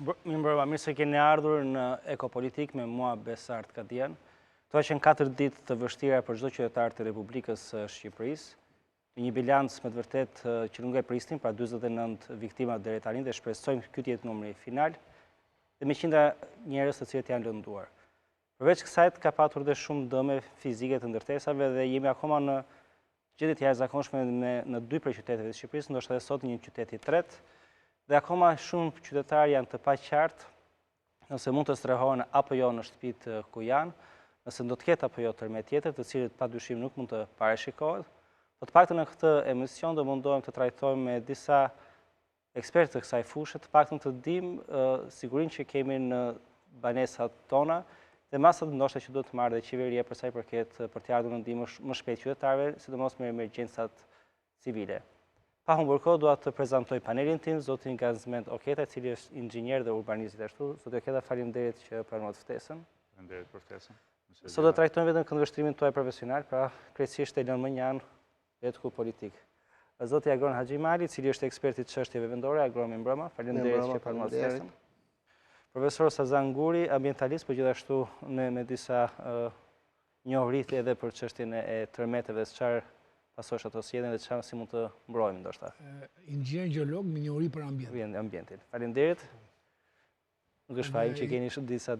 Mirë, mirë se keni ardhur në Ekopolitikë me mua Besart Kadian. Këto që në 4 ditë të vështira për çdo qytetar të Republikës së Shqipërisë, një bilanc me të vërtet që nuk e prisnim, pra 49 viktima deri tani dhe shpresojmë ky të jetë numri final dhe me qindra njerëz të cilët janë lënduar. Përveç kësaj ka patur dhe shumë dëme fizike të ndërtesave dhe jemi akoma në gjendje të jashtëzakonshme në 2 prej qyteteve të Shqipërisë, ndoshta edhe sot një qytet i tretë. Dhe akoma shumë qytetarë janë të paqartë nëse mund të strehohen apo jo në shtëpitë ku janë, nëse do të ketë apo jo tërmet tjetër, të cilët padyshim nuk mund të parashikohet. Po të paktën në këtë emision do mundohem të trajtojmë me disa ekspertë të kësaj fushë, të paktën të dimë sigurinë që kemi në banesat tona dhe masat ndoshta që duhet të marrë dhe qeveria për sa i përket për të ardhur në ndihmë më shpejt qytetarëve, sidomos me emergjencat civile. Pa humbur kohë, dua të prezantoj panelin tim, zotin Gazmend Oketa, i cili është inxhinjer dhe urbanist gjithashtu. Zoti Oketa, faleminderit që pranovat ftesën. Faleminderit për ftesën. Sot do të trajtojmë vetëm këndvështrimin tuaj profesional, pra krejtësisht e lënë më një anë Ekopolitikë. Zoti Agron Haxhimali, i cili është ekspert i çështjeve vendore, Agron mbrëma, faleminderit që pranovat ftesën. Profesor Sazan Guri, Ambjentalist, por gjithashtu me disa njohuri edhe për çështjen e tërmeteve, çfarë pasosh ato sjelljen dhe çfarë si mund të mbrojmë ndoshta. Inxhinjer gjeolog me njohuri për ambientin. Faleminderit. Nuk është fajin që keni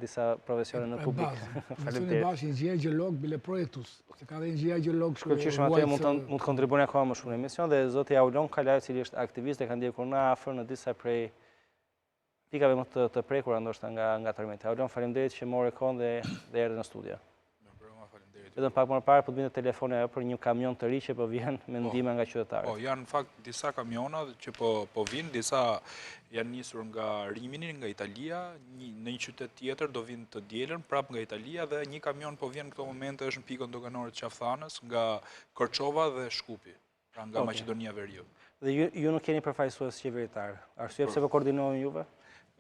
disa profesione në publik. Faleminderit. Bash inxhinjer gjeolog bile projektus. Se ka dhe inxhinjer gjeolog shkëlqyeshëm atë mund të kontribuoni akoma më shumë në emision dhe zoti Aulon Kalaja, i cili është aktivist dhe ka ndjekur në afër në disa prej pikave më të prekura ndoshta nga tërmeti. Aulon, faleminderit që morë kohën dhe erdhi në studio. Vetëm pak më parë po të binte telefoni për një kamion të ri që po vjen me ndihmë nga qytetarët. Po, janë në fakt disa kamiona që po vinë, disa janë nisur nga Rimini, nga Italia, në një qytet tjetër do vinë të dielën prapë nga Italia dhe një kamion po vjen në këto momente është në pikën doganore të Qafthanës nga Korçova dhe Shkupi, pra nga Maqedonia Veriut. Dhe ju nuk keni përfaqësues qeveritar. Arsye pse po koordinohen juve?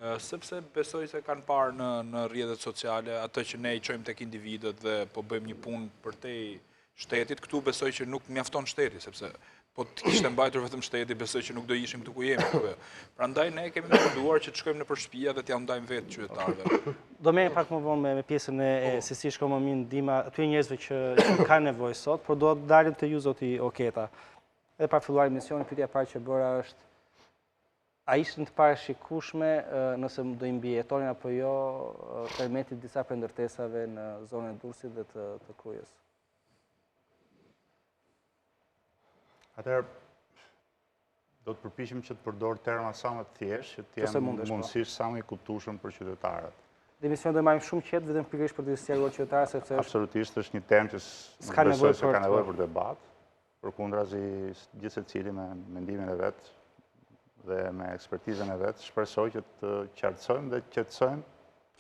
Sepse besoj se kanë parë në rrjetet sociale atë që ne i çojmë tek individët dhe po bëjmë një punë për te shtetit, këtu besoj që nuk mjafton shteti, sepse po të kishte mbajtur vetëm shteti, besoj që nuk do ishim këtu ku jemi. Prandaj ne kemi menduar që të shkojmë nëpër shtëpia dhe t'ia ndajmë vetë qytetarëve. Do merrem pak më vonë me pjesën e se si shkon më mirë ndihma aty njerëzve që kanë nevojë sot, por do të dalim te ju zoti Oketa. Edhe para filluar emisionin, pyetja e parë që bëra është a ishte të parashikueshme nëse do i mbijetonin apo jo tërmetit disa prej ndërtesave në zonën e Durrësit dhe të Krujës? Atëherë, do të përpiqem që të përdor terma sa më të thjeshtë, që të jenë mundësisht sa më i kuptueshëm për qytetarët. Dhe emisionin do marrim shumë qetë vetëm pikërisht për të sqaruar qytetarët sepse absolutisht është një temë që nuk besoj se ka nevojë për debat, përkundrazi gjithë secili me mendimin e vet dhe me ekspertizën e vetë, shpresoj që të qartësojmë dhe qetësojmë.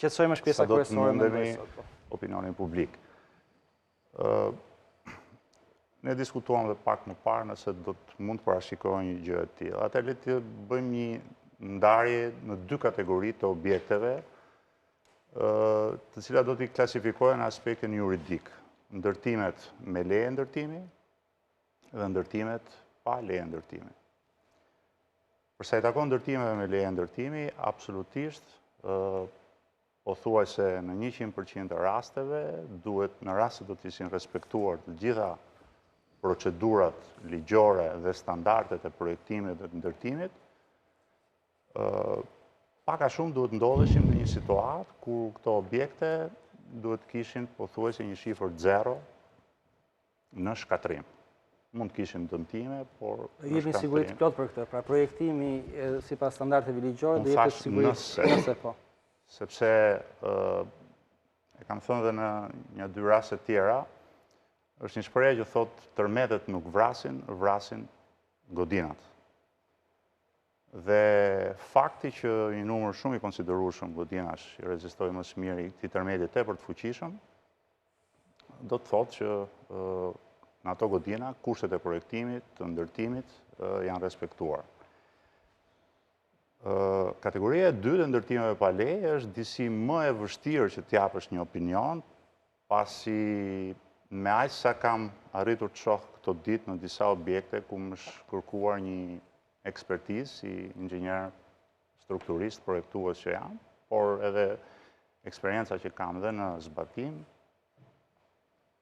Qetësojmë është pjesa kryesore mendoj opinionin publik. Ne diskutuam dhe pak më parë nëse do të mund të parashikohen një gjë e tillë. Atëherë le të bëjmë një ndarje në 2 kategori të objekteve, të cilat do t'i klasifikohen në aspektin juridik. Ndërtimet me leje ndërtimi dhe ndërtimet pa leje ndërtimi. Përsa i takon ndërtimeve me leje ndërtimi, absolutisht, pothuajse në 100% të rasteve, duhet në rast se do të ishin respektuar të gjitha procedurat ligjore dhe standardet e projektimit dhe të ndërtimit, pak a shumë duhet ndodheshim në një situatë ku këto objekte duhet kishin pothuajse një shifër 0 në shkatrim. Mund të kishim dëmtime, por jepni siguri të plot për këtë. Pra projektimi sipas standardeve ligjore do jetë siguri nëse po. Sepse e kam thënë edhe në 1-2 raste tjera, është një shprehje që thotë tërmetet nuk vrasin, vrasin godinat. Dhe fakti që një numër shumë i konsiderueshëm godinash i rezistojë më së miri këtij tërmeti tepër të fuqishëm, do të thotë që në ato godina, kushtet e projektimit, të ndërtimit, janë respektuar. Kategoria e 2 të ndërtimeve pa leje është disi më e vështirë që t'japësh një opinion, pasi me aq sa kam arritur të shoh këto ditë në disa objekte ku më është kërkuar një ekspertizë si inxhinjer strukturist, projektues që jam, por edhe eksperienca që kam dhe në zbatim,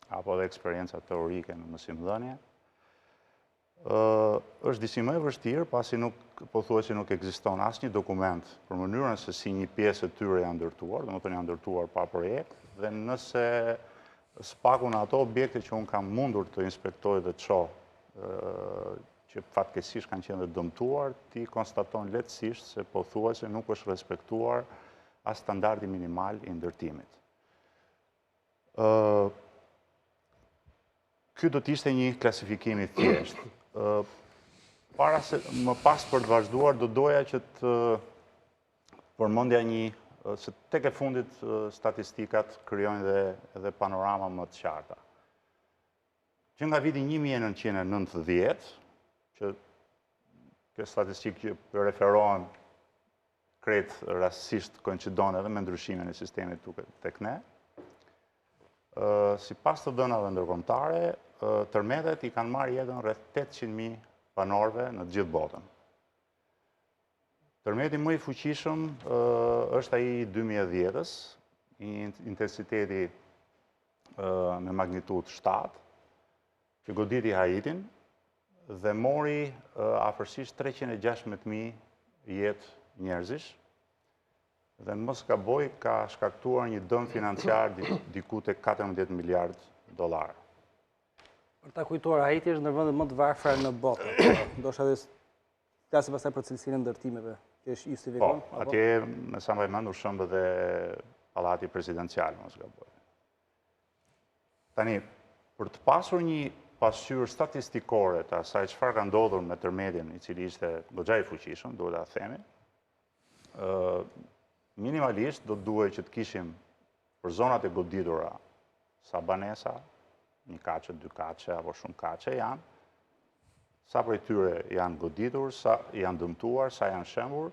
apo edhe eksperienca teorike në mësimdhënie. Është disi më e vështirë, pasi pothuajse nuk ekziston asnjë dokument për mënyrën se si një pjesë e tyre janë ndërtuar, domethënë janë ndërtuar pa projekt, dhe nëse spaku në ato objekte që unë kam mundur të inspektoj dhe të shoh, që fatkeqësisht kanë qenë dëmtuar, ti konstaton lehtësisht se pothuajse nuk është respektuar as standardi minimal i ndërtimit. Ky do të ishte një klasifikim i thjeshtë. Para se më pas për të vazhduar, do doja që të përmendja se tek e fundit statistikat krijojnë edhe panorama më të qarta. Që nga viti 1990, që kjo statistikë që referohen krejt rastësisht koincidon edhe me ndryshimin e sistemit tek ne, sipas të dhënave ndërkombëtare, tërmetet i kanë marrë jetën rreth 800.000 banorëve në të gjithë botën. Tërmeti më i fuqishëm është ai i 2010-s, i intensiteti me magnitudë 7, që goditi Haitin dhe mori afërsisht 316.000 jetë njerëzish, dhe në mos gaboj ka shkaktuar një dëm financiar diku te 14 miliard dollar. Për ta kujtuar, Haiti është ndër vendet më të varfra në botë. Ndoshta edhe flasim pastaj për cilësinë e ndërtimeve. Që është justifikon? Po, atje me sa më mend u shëmb edhe pallati presidencial, mos gaboj. Tani, për të pasur një pasqyrë statistikore të asaj çfarë ka ndodhur me tërmetin, i cili ishte goxha i fuqishëm, duhet ta themi, minimalisht do të duhej që të kishim për zonat e goditura sa banesa, një kaçe, dy kaçe apo shumë kaçe janë, sa prej tyre janë goditur, sa janë dëmtuar, sa janë shembur,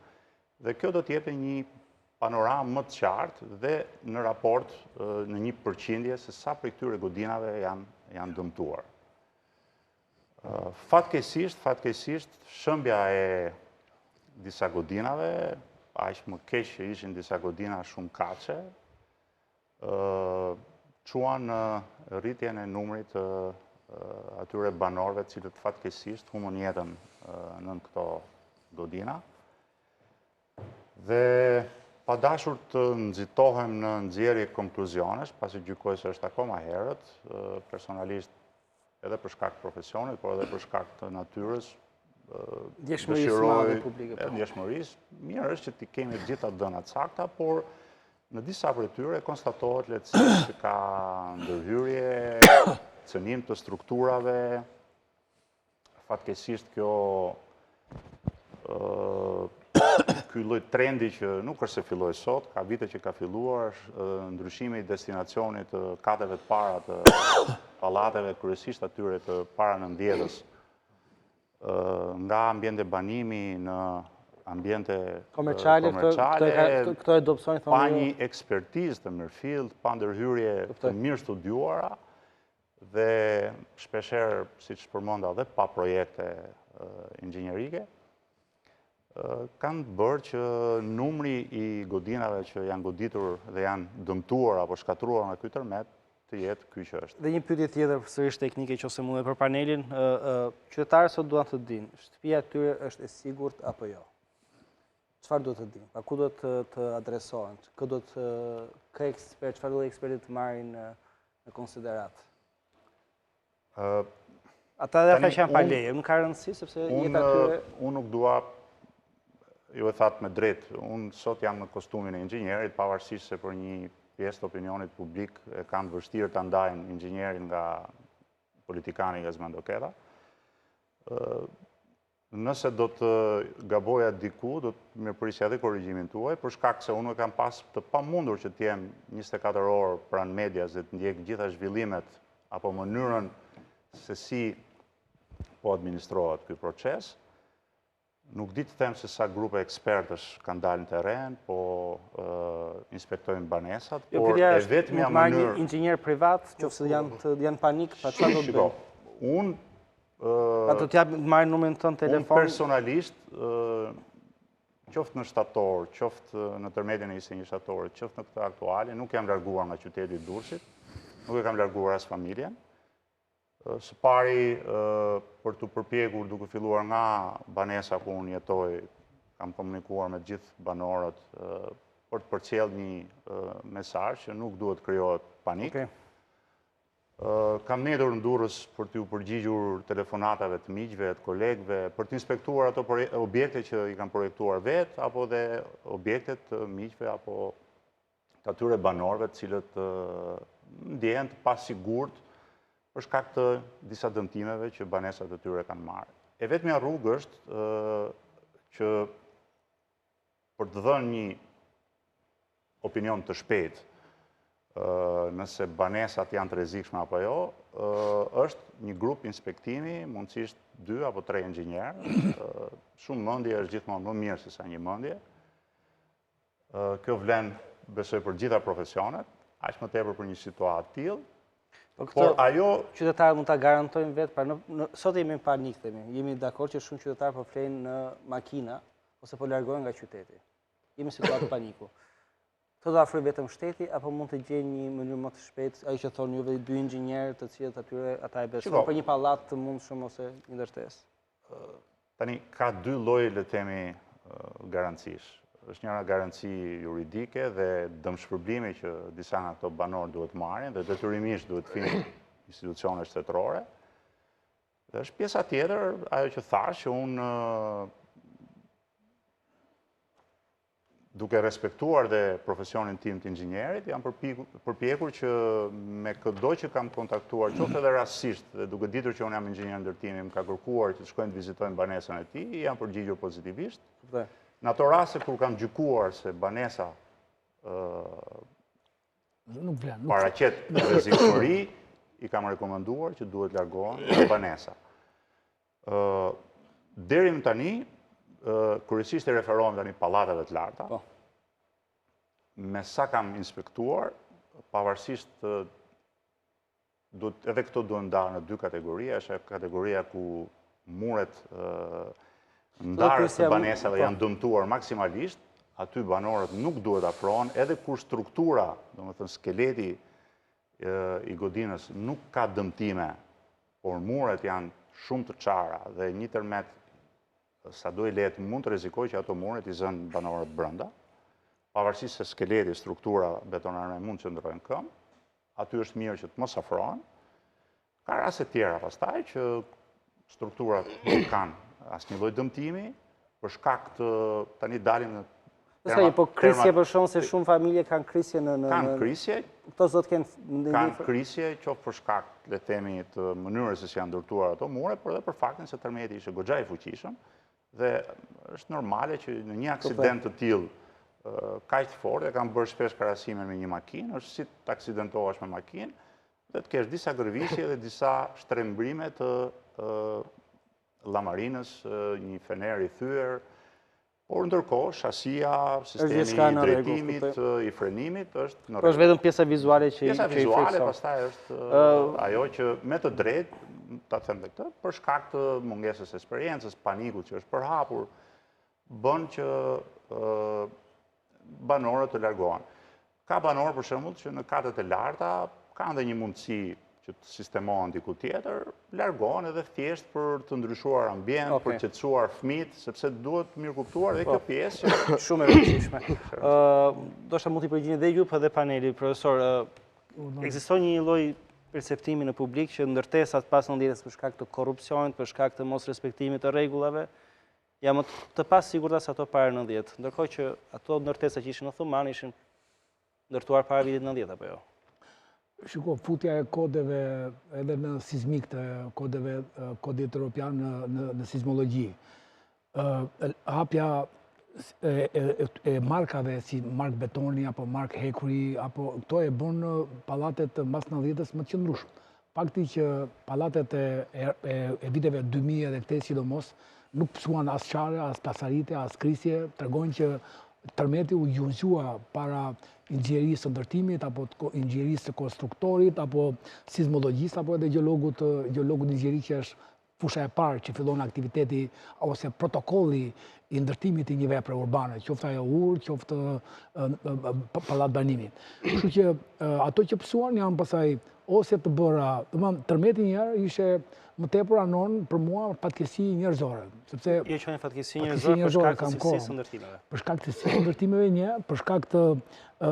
dhe kjo do të jepte një panoramë më të qartë dhe në raport në një përqindje se sa prej këtyre godinave janë dëmtuar. Fatkeqësisht, shëmbja e disa godinave, aq më keq që ishin disa godina shumë kaçe, quan rritjen e numrit atyre banorëve të cilët fatkeqësisht humbën jetën nën këto godina. Dhe pa dashur të nxitohem në nxjerrje konkluzionesh, pasi gjykoj se është akoma herët, personalisht edhe për shkak të profesionit, por edhe për shkak të natyrës, ndjeshmërisë, mirë është që ti kemi të gjitha dhënat sakta, por në disa prej tyre konstatohet lehtësisht që ka ndërhyrje, cënim të strukturave. Fatkeqësisht ky lloj trendi që nuk është se filloi sot, ka vite që ka filluar, ndryshimi i destinacionit të kateve të para të pallateve, kryesisht atyre të para 90-s, nga ambjente banimi në ambjente komerciale, këto adopsione pa një ekspertizë të mirëfillt, pa ndërhyrje të mirë studiuara dhe shpeshherë, siç përmenda, dhe pa projekte inxhinjerike, kanë bërë që numri i godinave që janë goditur dhe janë dëmtuar apo shkatruar nga ky tërmet të jetë ky që është. Dhe një pyetje tjetër sërish teknike nëse mundet për panelin, qytetarët sot duan të dinë, shtëpia e tyre është e sigurt apo jo? Çfarë duhet të dinë? Pa ku do të adresohen? Kë ekspert, çfarë do ekspertit të marrin në konsiderat? Ata edhe ata që janë pa leje, nuk ka rëndësi sepse jeta e tyre. Unë nuk dua, ju e thatë me drejt, unë sot jam në kostumin e inxhinjerit, pavarësisht se për një pjesë të opinionit publik e kanë vështirë të ndajnë inxhinjerin nga politikani Gazmend Oketa. Nëse do të gaboja diku, do të mirëprisja edhe korrigjimin tuaj, për shkak se unë kam pas të pamundur që të jem 24 orë pranë medias dhe të ndjek gjitha zhvillimet apo mënyrën se si po administrohet ky proces. Nuk di të them se sa grupe ekspertësh kanë dalë në terren, po inspektojnë banesat, por e vetmja mënyrë... Një inxhinjer privat, qofse janë panik, pa çfarë do të bëjnë? Unë Ato t'ja marrin numrin tënd telefon. Unë personalisht qoftë në shtator, qoftë në tërmedjen e 21 shtatorit, qoftë në këtë aktuale, nuk jam larguar nga qyteti i Durrësit, nuk e kam larguar as familjen. Së pari, për të përpjekur duke filluar nga banesa ku unë jetoj, kam komunikuar me gjithë banorët për të përcjell një mesazh që nuk duhet krijohet panik. Kam nedur në Durrës për t'ju përgjigjur telefonatave të miqve, të kolegëve, për t'inspektuar ato objekte që i kam projektuar vetë, apo dhe objektet të miqve, apo të atyre banorëve të cilët ndjehen të pasigurt për shkak të disa dëmtimeve që banesat e tyre kanë marrë. E vetmja rrugë është që për të dhënë një opinion të shpejtë nëse banesat janë të rrezikshme apo jo, është një grup inspektimi, mundësisht 2 apo 3 inxhinjerë. Shumë mendje është gjithmonë më mirë se sa një mendje. Kjo vlen, besoj, për gjitha profesionet, aq më tepër për një situatë të tillë. Por ajo qytetarët mund ta garantojnë vetë, sot jemi në panik, jemi dakord që shumë qytetarë po flenë në makina ose po largohen nga qyteti. Jemi në situatë paniku. Të do afroj vetëm shteti, apo mund të gjejnë një mënyrë më të shpejtë, ai që thonë juve 2 inxhinjerë të cilët atyre ata e besojnë për një pallat të mundshëm ose një ndërtesë? Tani ka 2 lloje, le të themi, garancish. Është njëra garanci juridike dhe dëmshpërblimi që disa nga këto banorë duhet marrin dhe detyrimisht duhet finë institucione shtetërore. Dhe është pjesa tjetër, ajo që thash, që unë duke respektuar dhe profesionin tim të inxhinjerit, jam përpjekur që me këdo që kam kontaktuar, qoftë edhe rastësisht, dhe duke ditur që unë jam inxhinjer ndërtimi, më ka kërkuar që të shkojnë të vizitojnë banesën e tij, jam përgjigjur pozitivisht. Në ato raste kur kam gjykuar se banesa paraqet rrezikshmëri, i kam rekomenduar që duhet largohen nga banesa. Deri më tani, kryesisht e referohem tani pallateve të larta. Me sa kam inspektuar, pavarësisht edhe këto duhen ndarë në 2 kategoria, është kategoria ku muret ndarës të banesave janë dëmtuar maksimalisht, aty banorët nuk duhet afrohen, edhe kur struktura, domethënë skeleti i godinës nuk ka dëmtime, por muret janë shumë të çara dhe një tërmet sado i lehtë mund të rrezikojë që ato muret i zënë banorët brenda, pavarësisht se skeleti, struktura betonare mund të qëndrojnë këmbë, aty është mirë që të mos afrohen. Ka raste tjera pastaj që strukturat nuk kanë asnjë lloj dëmtimi, për shkak të tani dalim në po krisje për shkak se shumë familje kanë krisje në kanë krisje. Këto zot kanë krisje qoftë për shkak, le të themi, të mënyrës se si janë ndërtuar ato mure, por edhe për faktin se tërmeti ishte goxha i fuqishëm dhe është normale që në një aksident të tillë kaq të fortë, e kam bërë shpesh krahasimin me një makinë, është si të aksidentohesh me makinë, dhe të kesh disa gërvisje dhe disa shtrembrime të llamarinës, një fener i thyer, por ndërkohë shasia, sistemi i drejtimit, i frenimit është në rregull. Është vetëm pjesa vizuale që i frikson. Pjesa vizuale pastaj është ajo që me të drejtë, ta them dhe këtë, për shkak të mungesës eksperiencës, panikut që është përhapur, bën që banorët të largohen. Ka banorë për shembull që në katët e larta kanë dhe një mundësi që të sistemohen diku tjetër, largohen edhe thjesht për të ndryshuar ambient, për të qetësuar fëmijët, sepse duhet mirë kuptuar edhe kjo pjesë. Shumë e rëndësishme. Ndoshta mund t'i përgjigjeni dhe ju, por edhe paneli, profesor. Ekziston një lloj perceptimi në publik që ndërtesat pas 90-s për shkak të korrupsionit, për shkak të mos respektimit të rregullave, janë më të pasigurta se ato para 90, ndërkohë që ato ndërtesa që ishin në Thuman ishin ndërtuar para vitit 90 apo jo? Shiko, futja e kodeve edhe në sismik të kodit europian në sismologji. Hapja e markave si mark betoni apo mark hekuri, apo këto e bën pallatet mas 90-s më të qëndrueshëm. Fakti që pallatet e viteve 2000 dhe këtej sidomos nuk pësuan as çare, as pasarite, as krisje, tregojnë që tërmeti u gjunjësua para inxhinierisë së ndërtimit, apo inxhinierisë së konstruktorit, apo sismologjisë, apo edhe gjeologut inxhinierik që është fusha e parë që fillon aktiviteti ose protokolli i ndërtimit i një vepre urbane, qoftë ajo urë, qoftë pallat banimi. Kështu që ato që pësuan janë pasaj ose të bëra, tërmeti njerë ishe më tepër anon për mua fatkeqësi njerëzore. Sepse jo që fatkeqësi njerëzore për shkak të cilësisë së ndërtimeve. Për shkak të cilësisë së ndërtimeve një, për shkak të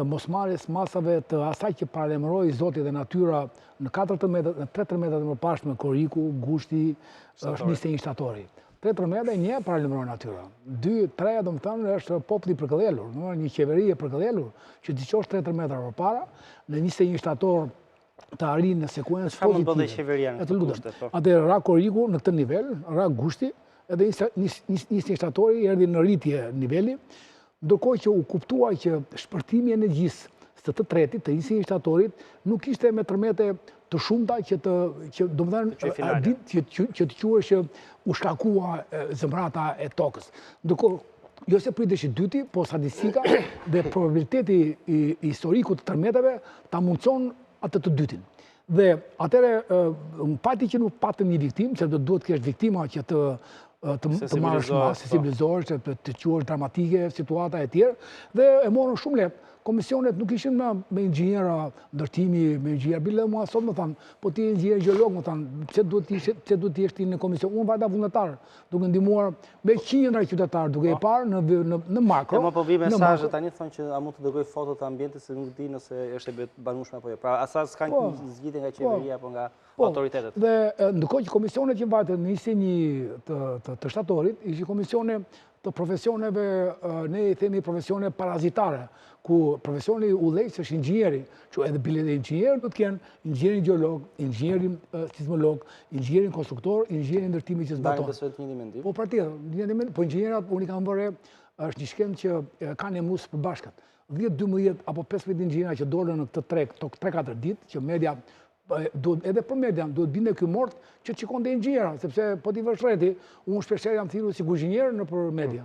mosmarrjes masave të asaj që paralajmëroi Zoti dhe natyra në 4 metra, në 3 metra të mëparshme, koriku, gushti, është 21 shtatori. 3 metra një paralajmëroi natyra. 2, 3 domethënë është populli i përkëdhelur, një qeveri e përkëdhelur që diçosh 3 metra përpara në 21 shtator të arrijë në sekuencë pozitive. Atëherë ra koriku në këtë nivel, ra gushti, edhe 21 shtatori erdhi në rritje niveli, ndërkohë që u kuptua që shpërtimi i energjisë së të tretit, të 21 shtatorit, nuk ishte me tërmete të shumta që domethënë që të quhesh që u shkakua zëmrata e tokës. Ndërkohë jo se pritej dyti, po statistika dhe probabiliteti historiku të tërmeteve ta mundson atë të dytin. Dhe atëre, në pati që nuk patëm një viktim, se do duhet kesh viktima që të marrësh masë, sensibilizohesh, të quhesh dramatike, situata e tjerë, dhe e morën shumë lehtë. Komisionet nuk ishin me inxhinjera ndërtimi, me inxhinjer, bile mua sot më thanë, po ti inxhinjer gjeolog, më thanë, pse duhet të jesh në komision? Unë vajta vullnetar, duke ndihmuar me qindra qytetarë, duke i parë në makro. Më po vi mesazhe tani thonë që a mund të dërgoj foto të ambientit se nuk di nëse është e banueshme apo jo. Pra asa s'ka zgjidhje nga qeveria apo nga autoritetet. Dhe ndërkohë që komisionet që vajtën në 21 të shtatorit, ishin komisione të profesioneve, ne i themi profesione parazitare, ku profesioni udhëheqës është inxhinjeri, që edhe bile dhe inxhinjer do të kenë inxhinjerin gjeolog, inxhinjerin sismolog, inxhinjerin konstruktor, inxhinjerin ndërtimi që zbaton. Po pra tjetër, po inxhinjerat unë i kam vëre, është një shkencë që kanë emus përbashkët. 10, 12 apo 15 inxhinjera që dolën në këtë treg, 3-4 ditë, që media edhe për media duhet binde ky mort që çikon të inxhinjera, sepse po ti vësh rreti, unë shpeshherë jam thirrur si kuzhinier në për media.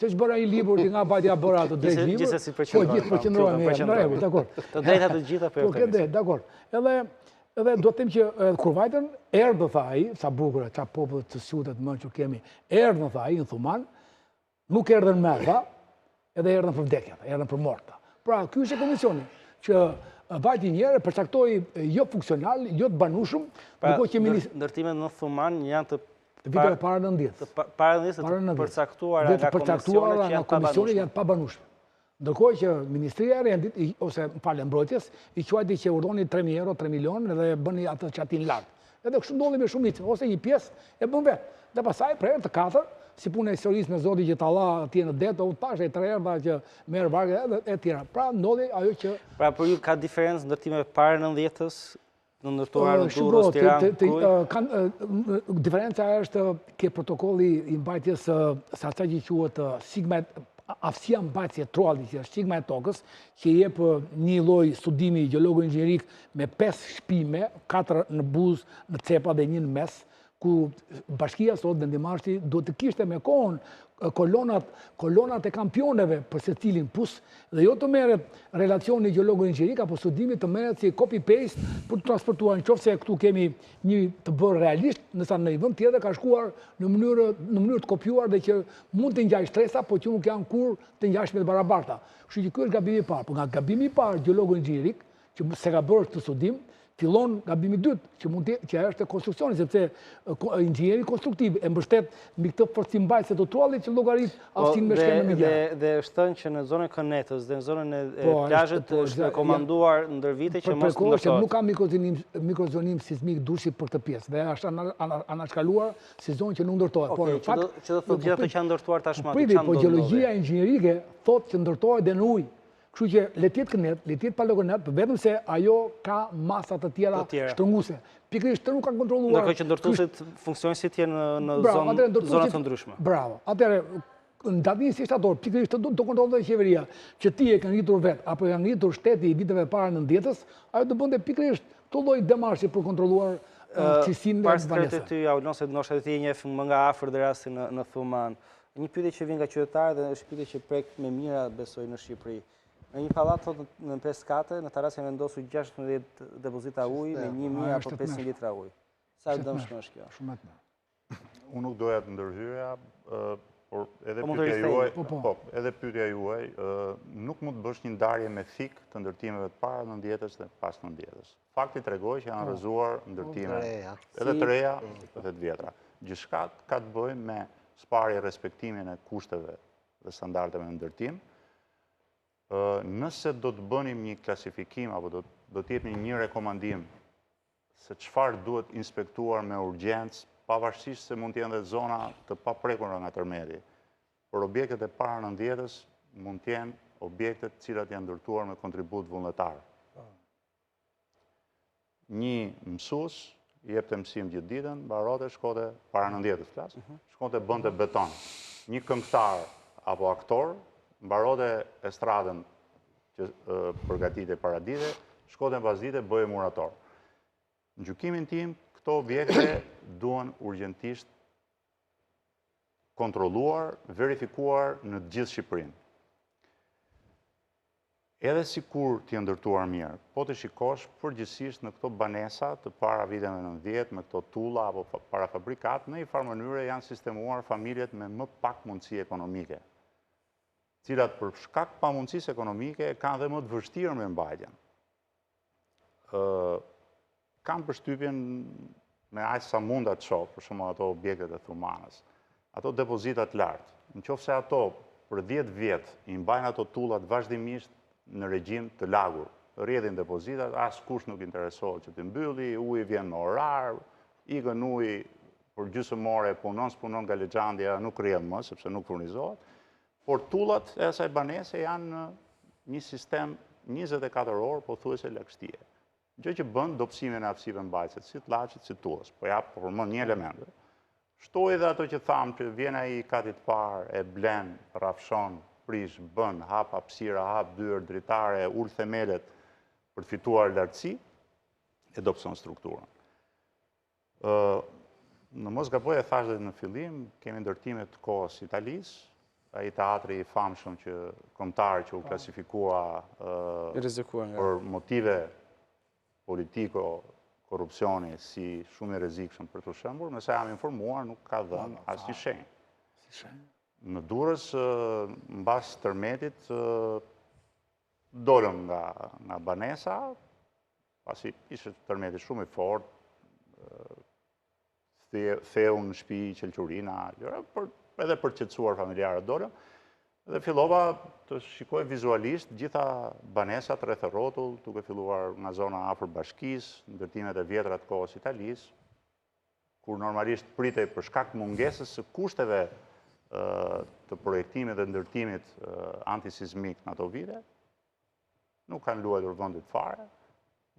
Se që bëra një libur që nga bajtja bëra të drejt libur, po gjithë përqendrohemi, në rregull, dakor. Të drejta të gjitha për këtë, dakor. Edhe do të them që kur vajtën, erdhë tha ai, sa bukur, ça popull të sjutet më që kemi, erdhën tha ai në Thuman, nuk erdhën me tha, edhe erdhën për vdekjet, erdhën për morta. Pra, ky është komisioni që vajti njëre përcaktoi jo funksional, jo të banueshëm, ndërkohë që ndërtimet në Thuman janë të viteve para 90. Para 90 përcaktuara nga komisione janë pa banueshme. Ndërkohë që Ministria e Rendit, ose falë mbrojtjes, i quajti që urdhoni 3.000 euro, 3 milion, dhe bëni atë qatin lartë. Edhe kështu ndodhi me shumicë, ose një pjesë e bën vetë. Dhe pasaj, për herë të 4, si punë e historisë me Zoti që ta la atje në det, u tash e 3 herë që merr vargë e tjera. Pra ndodhi ajo që pra për ju ka diferencë ndërtimeve para 90-s në ndërtuar në Durrës, Tiranë, Krujë? Diferenca është ke protokolli i mbajtjes sa që quhet sigma, aftësia mbajtje trolli, që është sigma e tokës, që jep një lloj studimi gjeologo-inxhinierik me 5 shpime, 4 në buzë, në cepa dhe 1 në mes, ku bashkia sot vendimmarrësi duhet të kishte me kohën kolonat e kampioneve për secilin pus, dhe jo të merret relacioni gjeologo-inxhinierik apo studimi të merret si copy-paste për të transportuar, nëse këtu kemi një të bërë realisht, nësa në një vend tjetër ka shkuar në mënyrë të kopjuar dhe që mund të ngjajë stresa, po që nuk janë kur të ngjashme të barabarta. Kështu që ky është gabimi i parë. Por nga gabimi i parë gjeologo-inxhinierik, që se ka bërë këtë studim, fillon gabimi i dytë, që është konstruksioni, sepse inxhinieri konstruktiv e mbështet mbi këtë forcimbajtëse të trollit që llogarit aftësinë me shkenë me gjatë. Dhe shtën që në zonën Kënetës dhe në zonën e plazhit është rekomanduar ndër vite që mos ndërtohet. Nuk ka mikrozonim sismik dushi për këtë pjesë, dhe është anashkaluar si zonë që nuk ndërtohet. Por në fakt që do thotë gjithë ato që janë ndërtuar tashmë, po gjeologjia inxhinierike thotë që ndërtohet dhe në ujë. Kështu që letjet Kënet, letjet Palokënet, vetëm se ajo ka masa të tjera shtrënguese. Pikërisht të nuk ka kontrolluar. Ndërkohë që ndërtuesit funksionojnë tjenë në zonat të ndryshme. Bravo. Atëherë, në datin si shtator, pikërisht të kontrollojë qeveria, që ti e ke ngritur vetë, apo e ka ngritur shteti i viteve para 90-s, ajo të bënte pikërisht të lloj demarshi për kontrolluar cilësinë e banesave. Pas ty, Aulon, se ndoshta ti e njeh më nga afër dhe rastin në Thuman. Një pyetje që vjen nga qytetarët dhe është pyetje që prek me mira, besoj, në Shqipëri. Në një pallat thotë në 5 kate, në terrasë janë vendosur 16 depozita uji me 1.000 apo 500 litra ujë. Sa dëmshme është kjo? Shumë e Unë nuk doja të ndërhyrja, por edhe Po, mund të pyetja rikthehemi. juaj, po, edhe pyetja juaj, nuk mund të bësh një ndarje me thik të ndërtimeve të para 90-s dhe pas 90-s. Fakti tregoj që janë rrëzuar ndërtime edhe të reja, edhe të vjetra. Gjithçka ka të bëjë me sparje respektimin e kushteve dhe standardeve në ndërtim. Nëse do të bënim një klasifikim apo do të jepni një rekomandim se çfarë duhet inspektuar me urgjencë, pavarësisht se mund të jenë dhe zona të paprekura nga tërmeti. Por objektet e para 90-s mund të jenë objektet cilat janë ndërtuar me kontribut vullnetar. Një mësues jepte mësim gjithë ditën, mbaronte shkote para 90-s flas, shkonte bënte beton. Një këngëtar apo aktor mbaronte estradën që përgatitej para dite, shkote pas dite bëhej murator. Në gjykimin tim, këto objekte duhen urgjentisht kontrolluar, verifikuar në gjithë Shqipërinë. Edhe si kur t'je ndërtuar mirë, po të shikosh përgjithsisht në këto banesa të para viteve 90, me këto tulla apo parafabrikat, në një farë mënyre janë sistemuar familjet me më pak mundësi ekonomike, cilat për shkak pa mundësisë ekonomike kanë dhe më të vështirë me mbajtjen. Kam përshtypjen me aq sa mund atë shoh, për shembull ato objektet e Thumanës, ato depozitat lartë. Nëse ato për 10 vjet i mbajnë ato tullat vazhdimisht në regjim të lagur, rrjedhin depozitat, askush nuk interesohet që të mbylli, uji vjen me orar, ikën uji për gjysmore, punon s'punon nga lexhandja, nuk rrjedh më sepse nuk furnizohet, por tullat e asaj banese janë në një sistem 24 orë pothuajse lagështie. Gjë që bën dobësimin e hapësive mbajtëse, si t'llaçit, si tullës. Po jap përmend një element. Shtoj edhe ato që thamë që vjen ai katit parë, e blen, rrafshon, prish, bën, hap hapësira, hap dyert dritare, ul themelet për të fituar lartësi, e dobëson strukturën. Në mos gaboj e thash dhe në fillim, kemi ndërtime të kohës Italisë, ai teatri i famshëm kombëtar që u klasifikua për motive politiko, korrupsioni si shumë i rrezikshëm për të shembull, me sa jam informuar nuk ka dhënë asnjë shenjë. Në Durrës mbas tërmetit dolëm nga banesa, pasi ishte tërmeti shumë i fortë, theu në shtëpi qelqurina, edhe për qetësuar familjarët dolëm, dhe fillova të shikoj vizualisht gjitha banesat rreth rrotull, duke filluar nga zona afër bashkisë, ndërtimet e vjetra të kohës Italisë, kur normalisht pritej për shkak të mungesës së kushteve të projektimit dhe ndërtimit antisizmik në ato vite, nuk kanë luajtur vendit fare,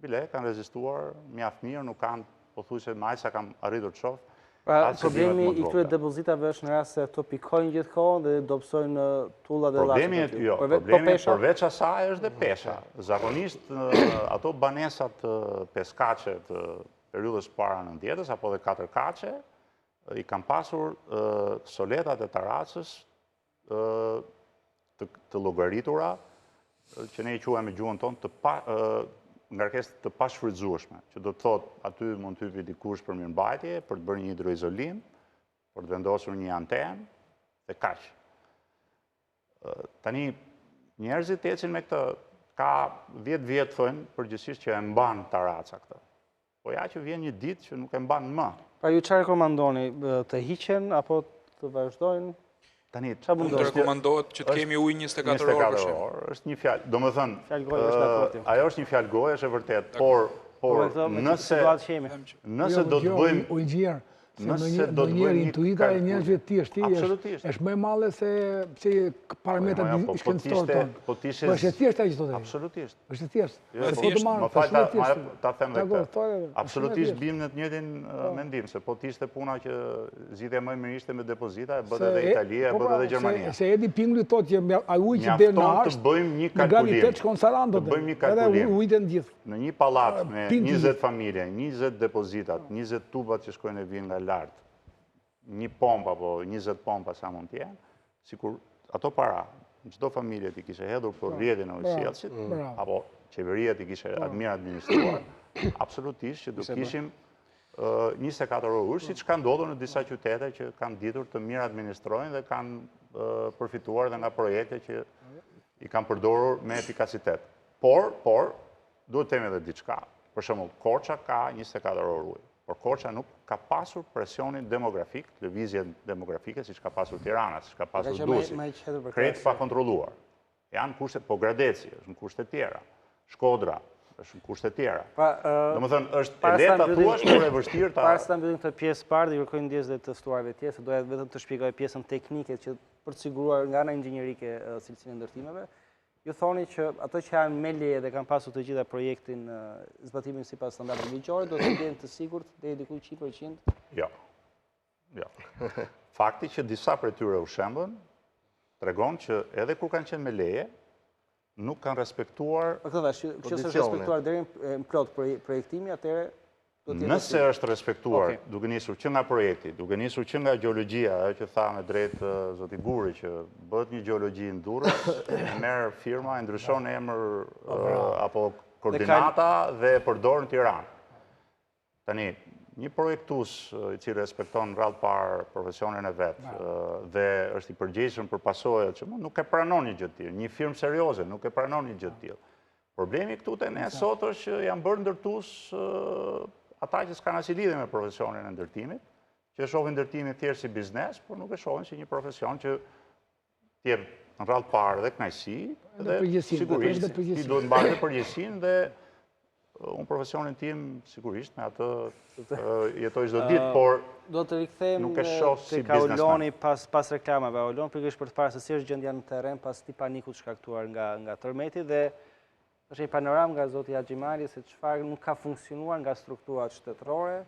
bile kanë rezistuar mjaft mirë, nuk kanë pothuajse më aq sa kam arritur të shoh. Problemi i këtyre depozitave është në rast se ato pikojnë gjithkohë dhe dobësojnë tullat e llaçit. Problemi përveç asaj është dhe pesha. Zakonisht ato banesat peskaçe të periudhës para 90-s apo dhe katërkaçe i kanë pasur soletat e taracës të llogaritura, që ne i quajmë me gjuhën tonë ngarkesë të pashfrytzueshme, që do të thotë aty mund të hyjë dikush për mirëmbajtje, për të bërë një hidroizolim, për të vendosur një antenë, dhe kaq. Tani njerëzit ecin me këtë, ka 10 vjet thonë përgjithsisht që e mban taraca këtë. Po ja që vjen një ditë që nuk e mban më. Pra ju çfarë rekomandoni, të hiqen apo të vazhdojnë? Tani, të rekomandohet që të kemi ujë 24 orë për shembull. Është një fjalë, domethënë, ajo është një fjalë goje, është e vërtet, por nëse do të bëjmë Inxhinjer, se në njerë intuita e njerëzve është më e madhe se parametrat shkencëtorë tonë. Po është e thjeshtë ajo që thotë. Absolutisht. Është e thjeshtë. Më fal ta them këtë. Absolutisht bim në të njëjtin mendim, se po të ishte puna që zgjidhja më e mirë ishte me depozita, e bët edhe Italia, e bët edhe Gjermania. Se Edi Pingulli thotë që ai ujë që del në arsht, të bëjmë një kalkulim. Të bëjmë një kalkulim. Në një pallat me 20 familje, 20 depozitat, 20 tubat që shkojnë e vinë nga lart, një pompa apo 20 pompa sa mund të jenë, sikur ato para në çdo familje ti kishe hedhur për rrjedhjen e ujësjellësit, apo qeveria ti kishe mirë administruar, absolutisht që do kishim 24 orë, siç ka ndodhur në disa qytete që kanë ditur të mirë administrojnë dhe kanë përfituar dhe nga projekte që i kanë përdorur me efikacitet. Por, duhet të themi edhe diçka. Për shembull, Korça ka 24 orë ujë, por Korça nuk ka pasur presionin demografik, lëvizjen demografike, siç ka pasur Tirana, siç ka pasur Durrësi. Krejt pa kontrolluar. Janë kushte, po Gradeci është në kushte tjera, Shkodra është në kushte tjera. Domethënë është e lehtë ta thuash, por e vështirë ta. Para se ta mbyllim këtë pjesë parë, dhe kërkoj ndjesë dhe të ftuarve tjerë, se doja vetëm të shpjegoj pjesën teknike që për të siguruar nga ana inxhinjerike cilësinë e ndërtimeve. Ju thoni që ato që janë me leje dhe kanë pasur të gjitha projektin zbatimin sipas standardeve ligjore, do të jenë të sigurt deri diku 100%? Jo. Fakti që disa prej tyre u shembën tregon që edhe kur kanë qenë me leje, nuk kanë respektuar kondicionet. Nëse është respektuar deri në plot projektimi, atëherë do të jetë. Nëse është respektuar, duke nisur që nga projekti, duke nisur që nga gjeologjia, ajo që tha me drejt zoti Guri që bëhet një gjeologji në Durrës, e merr firma, e ndryshon emër apo koordinata dhe e përdor në Tiranë. Tani, një projektues i cili respekton rrallë parë profesionin e vet dhe është i përgjegjshëm për pasojat që nuk e pranon një gjë të tillë, një firmë serioze nuk e pranon një gjë të tillë. Problemi këtu te ne sot është që janë bërë ndërtues ata që s'kan asnjë lidhje me profesionin e ndërtimit, që shohin ndërtimin thjesht si biznes, por nuk e shohin si një profesion që të jep në rrallë parë dhe kënaqësi dhe sigurisht ti duhet mbash përgjegjësinë dhe unë profesionin tim sigurisht me atë jetoj çdo ditë, por do të rikthehemi nuk e shoh si tek Auloni biznesmen. pas reklamave. Aulon pikërisht për të parë se si është gjendja në terren pas këtij panikut shkaktuar nga tërmeti dhe është një panoram nga zoti Haxhimali se çfarë nuk ka funksionuar nga strukturat shtetërore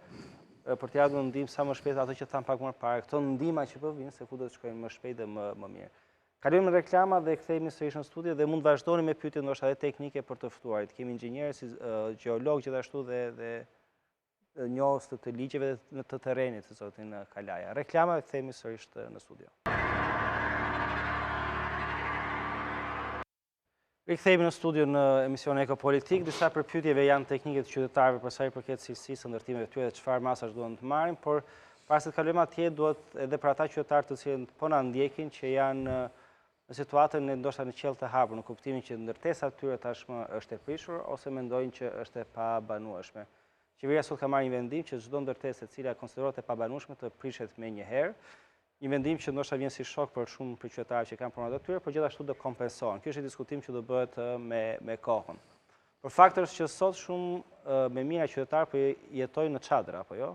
për të japur ndihmë sa më shpejt ato që tham pak më parë. Këto ndihma që po vinë se ku do të shkojnë më shpejt dhe më mirë. Kalojmë në reklama dhe kthehemi sërish në studio dhe mund të vazhdoni me pyetje ndoshta edhe teknike për të ftuarit. Kemi inxhinjer, si gjeolog gjithashtu dhe njohës të ligjeve dhe të terrenit, të zotin Kalaja. Reklama dhe kthehemi sërish në studio. Rikthehemi në studio në emisionin Ekopolitikë. Disa për pyetjeve janë teknike të qytetarëve për sa i përket cilësisë së ndërtimeve të tyre dhe çfarë masash duan të marrin, por para se të kalojmë atje duhet edhe për ata qytetarë të cilët po na ndjekin që janë në situatën e ndoshta në qell të hapur, në kuptimin që ndërtesa e tyre tashmë është e prishur ose mendojnë që është e pabanueshme. Qeveria sot ka marrë një vendim që çdo ndërtesë e cila konsiderohet e pabanueshme të prishet menjëherë. Një vendim që ndoshta vjen si shok për shumë për qytetarët që kanë pronat e tyre, por gjithashtu do kompensohen. Ky është një diskutim që do bëhet me kohën. Por fakti është që sot shumë me mijëra qytetarë po jetojnë në çadra, apo jo?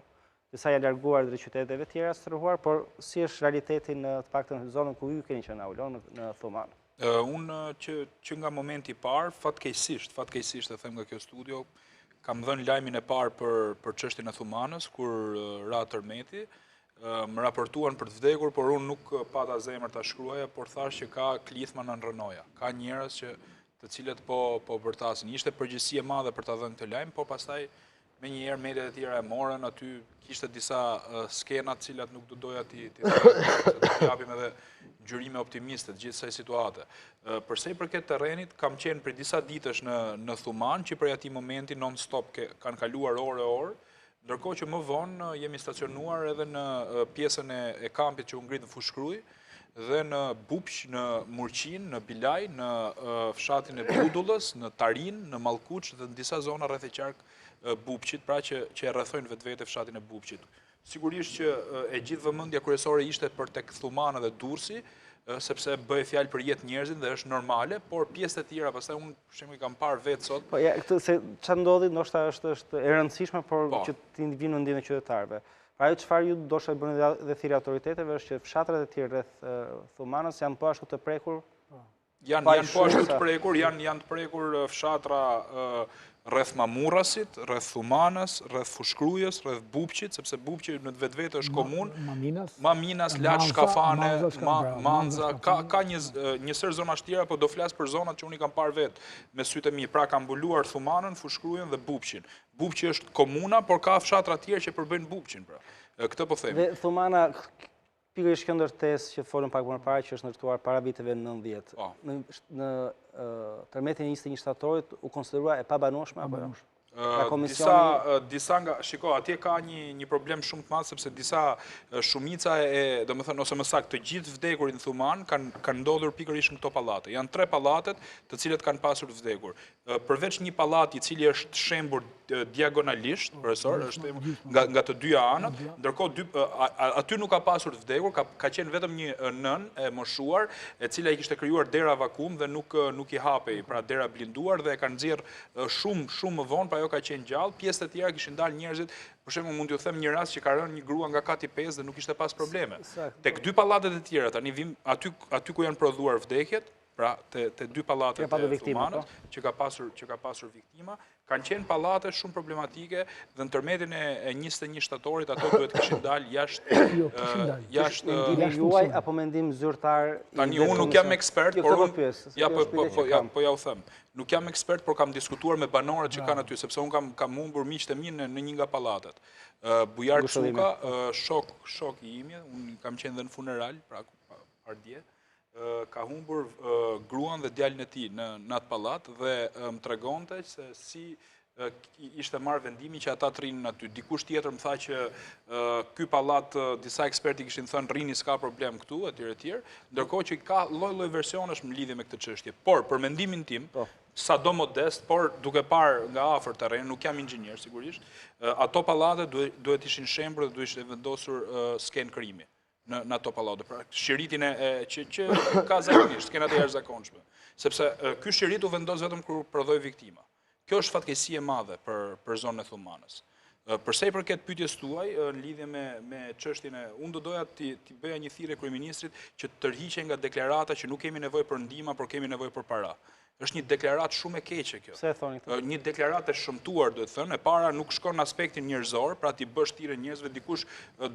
Disa janë larguar drejt qyteteve tjera strëhuar, por si është realiteti në të paktën në zonën ku ju keni qenë Aulon në Thuman? Unë që nga momenti i parë, fatkeqësisht e them nga kjo studio, kam dhënë lajmin e parë për çështjen e Thumanës kur ra tërmeti. Më raportuan për të vdekur, por unë nuk pata zemër ta shkruaja, por thash që ka klithma në rënoja. Ka njerëz të cilët po vërtasin. Ishte përgjegjësi e madhe për ta dhënë këtë lajm, por pastaj me njëherë mediat e tjera e morën, aty kishte disa skena të cilat nuk do doja ti japim edhe ngjyrime optimiste të gjithë kësaj situate. Përsa i përket terrenit, kam qenë për disa ditësh në Thuman, që për atij momenti non stop kanë kaluar orë, ndërkohë që më vonë jemi stacionuar edhe në pjesën e kampit që u ngrit në Fushkruj dhe në Bupq, në Murqin, në Bilaj, në fshatin e Budullës, në Tarin, në Mallkuç dhe në disa zona rreth e qark Bupqit, pra që e rrethojnë vetvete fshatin e Bupqit. Sigurisht që e gjithë vëmendja kryesore ishte për tek Thumana dhe Durrësi, sepse bëhet fjalë për jetë njerëzit dhe është normale, por pjesët e tjera, pastaj unë për shembull kam parë vetë sot. Po ja, këtë se çfarë ndodhi, ndoshta është e rëndësishme, por që të vinë në ndjenjën e qytetarëve. Pra ajo çfarë ju ndoshta bëni dhe thirrje autoriteteve është që fshatrat e tjerë rreth Thumanës janë po ashtu të prekur. Janë po ashtu të prekur, janë të prekur fshatra rreth Mamurrasit, rreth Thumanës, rreth Fushkrujës, rreth Bupqit, sepse Bupqi në vetvete është komun. Maminas, Laç, Shkafane, Manza, ka një sër zonash tjera, po do flas për zonat që unë i kam parë vetë me sytë e mi. Pra kam mbuluar Thumanën, Fushkrujën dhe Bupqin. Bupqi është komuna, por ka fshatra tjerë që përbëjnë Bupqin, pra. Këtë po them. Dhe Thumana pikërisht kjo ndërtesë që folëm pak më parë që është ndërtuar para viteve 90. Në tërmetin e 21 shtatorit u konsiderua e pabanueshme apo jo? Disa nga, shiko, atje ka një problem shumë të madh sepse disa shumica domethënë ose më saktë të gjithë vdekurit në Thuman kanë ndodhur pikërisht në këto pallate. Janë 3 pallatet të cilët kanë pasur vdekur. Përveç një pallati i cili është shembur diagonalisht, profesor, është nga të dyja anët, ndërkohë aty nuk ka pasur të vdekur, ka qenë vetëm një nën e moshuar, e cila i kishte krijuar dera vakum dhe nuk i hapej, pra dera blinduar dhe e kanë nxjerr shumë më vonë, ajo ka qenë gjallë, pjesët e tjera kishin dalë njerëzit, për shembull mund t'ju them një rast që ka rënë një grua nga kati 5 dhe nuk ishte pas probleme. Tek 2 pallatet e tjera, tani vim aty ku janë prodhuar vdekjet, pra te 2 pallatet e Thumanës që ka pasur viktima, kanë qenë pallate shumë problematike dhe në tërmetin e 21 shtatorit ato duhet kishin dalë jashtë juaj apo mendim zyrtar. Tani unë nuk jam ekspert, por po ja u them. Nuk jam ekspert, por kam diskutuar me banorët që kanë aty, sepse unë kam humbur miqtë e mi në një nga pallatet. Bujar Çuka, shok i imje, unë kam qenë dhe në funeral, pra ardje, ka humbur gruan dhe djalin e tij në atë pallat dhe më tregonte se si ishte marrë vendimi që ata të rinin aty. Dikush tjetër më tha që ky pallat, disa eksperti kishin thënë rrini s'ka problem këtu, etj. Ndërkohë që ka lloj-lloj versionesh në lidhje me këtë çështje. Por për mendimin tim, sado modest, por duke parë nga afër terrenin, nuk jam inxhinjer sigurisht, ato pallate duhet ishin shembur dhe duhet ishte vendosur skenë krimi në ato pallate. Pra, shiritin që ka zakonisht, skenat e jashtëzakonshme. Sepse ky shirit u vendos vetëm kur prodhoi viktima. Kjo është fatkeqësi e madhe për zonën e Thumanës. Përsa i përket pyetjes tuaj në lidhje me çështjen unë do doja t'i bëja një thirrje kryeministrit që të tërhiqej nga deklarata që nuk kemi nevojë për ndihmë, por kemi nevojë për para. Është një deklaratë shumë e keqe kjo. Pse e thoni këtë? Një deklaratë e shëmtuar, do të thënë, e para nuk shkon në aspektin njerëzor, pra ti bësh thirrje njerëzve, dikush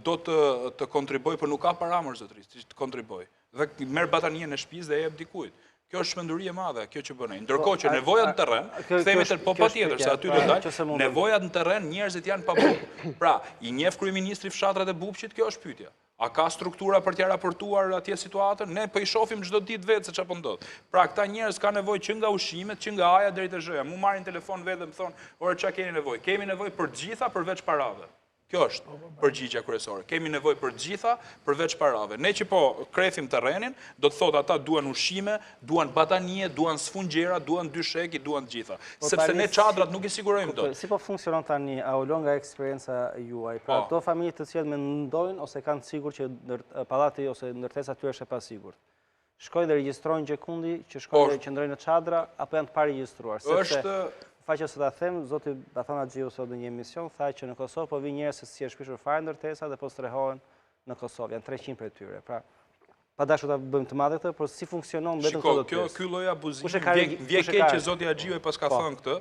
do të kontribojë, por nuk ka para më zotërisht, të kontribojë. Dhe merr batanien e shtëpisë dhe e jep dikujt. Kjo është shmenduri e madhe, kjo që bën ai. Ndërkohë që nevojat në terren, kthehemi te patjetër se aty do dalë, nevojat në terren, njerëzit janë pa bukë. Pra, i njeh kryeministri fshatrat e Bubqit, kjo është pyetja. A ka struktura për t'ja raportuar atje situatën? Ne po i shohim çdo ditë vetë se çfarë ndodh. Pra, këta njerëz kanë nevojë që nga ushqimet, që nga aja deri te zhëja. Mu marrin telefon vetë dhe më thonë, "Ore, çfarë keni nevojë?" Kemi nevojë për gjitha përveç parave. Kjo është përgjigjja kryesore. Kemi nevojë për gjitha përveç parave. Ne që po krefim terrenin, do të thotë ata duan ushqime, duan batanie, duan sfungjera, duan dyshek, duan gjitha. Sepse ne çadrat nuk i sigurojmë dot. Si po funksionon tani Aulon nga eksperjenca juaj? Pra ato familje të cilat mendojnë ose kanë sigurt që pallati ose ndërtesa aty është e pasigurt. Shkojnë dhe regjistrojnë gjekundi që shkojnë dhe qëndrojnë në çadra apo janë të paregjistruar? Është faqja se ta them, zoti Bathana Xhiu sot në një emision tha që në Kosovë po vinë njerëz se si është shpishur fare ndërtesa dhe po strehohen në Kosovë, janë 300 prej tyre. Pra, pa dashur ta bëjmë të madhe këtë, por si funksionon vetëm këto? Ky lloj abuzimi vjen keq që zoti Xhiu e pas ka thënë këtë,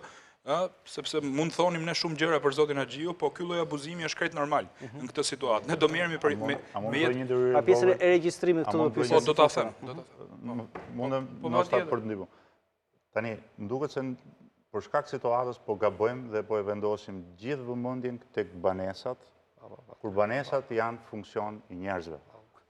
sepse mund të thonim ne shumë gjëra për zotin Xhiu, po ky lloj abuzimi është krejt normal në këtë situatë. Ne do merremi me pjesën e regjistrimit këtu në pyetje. Do ta them. Mundem mos ta për të ndihmuar. Tani, më duket se për shkak situatës po gabojmë dhe po e vendosim gjithë vëmendjen tek banesat, kur banesat janë funksion i njerëzve.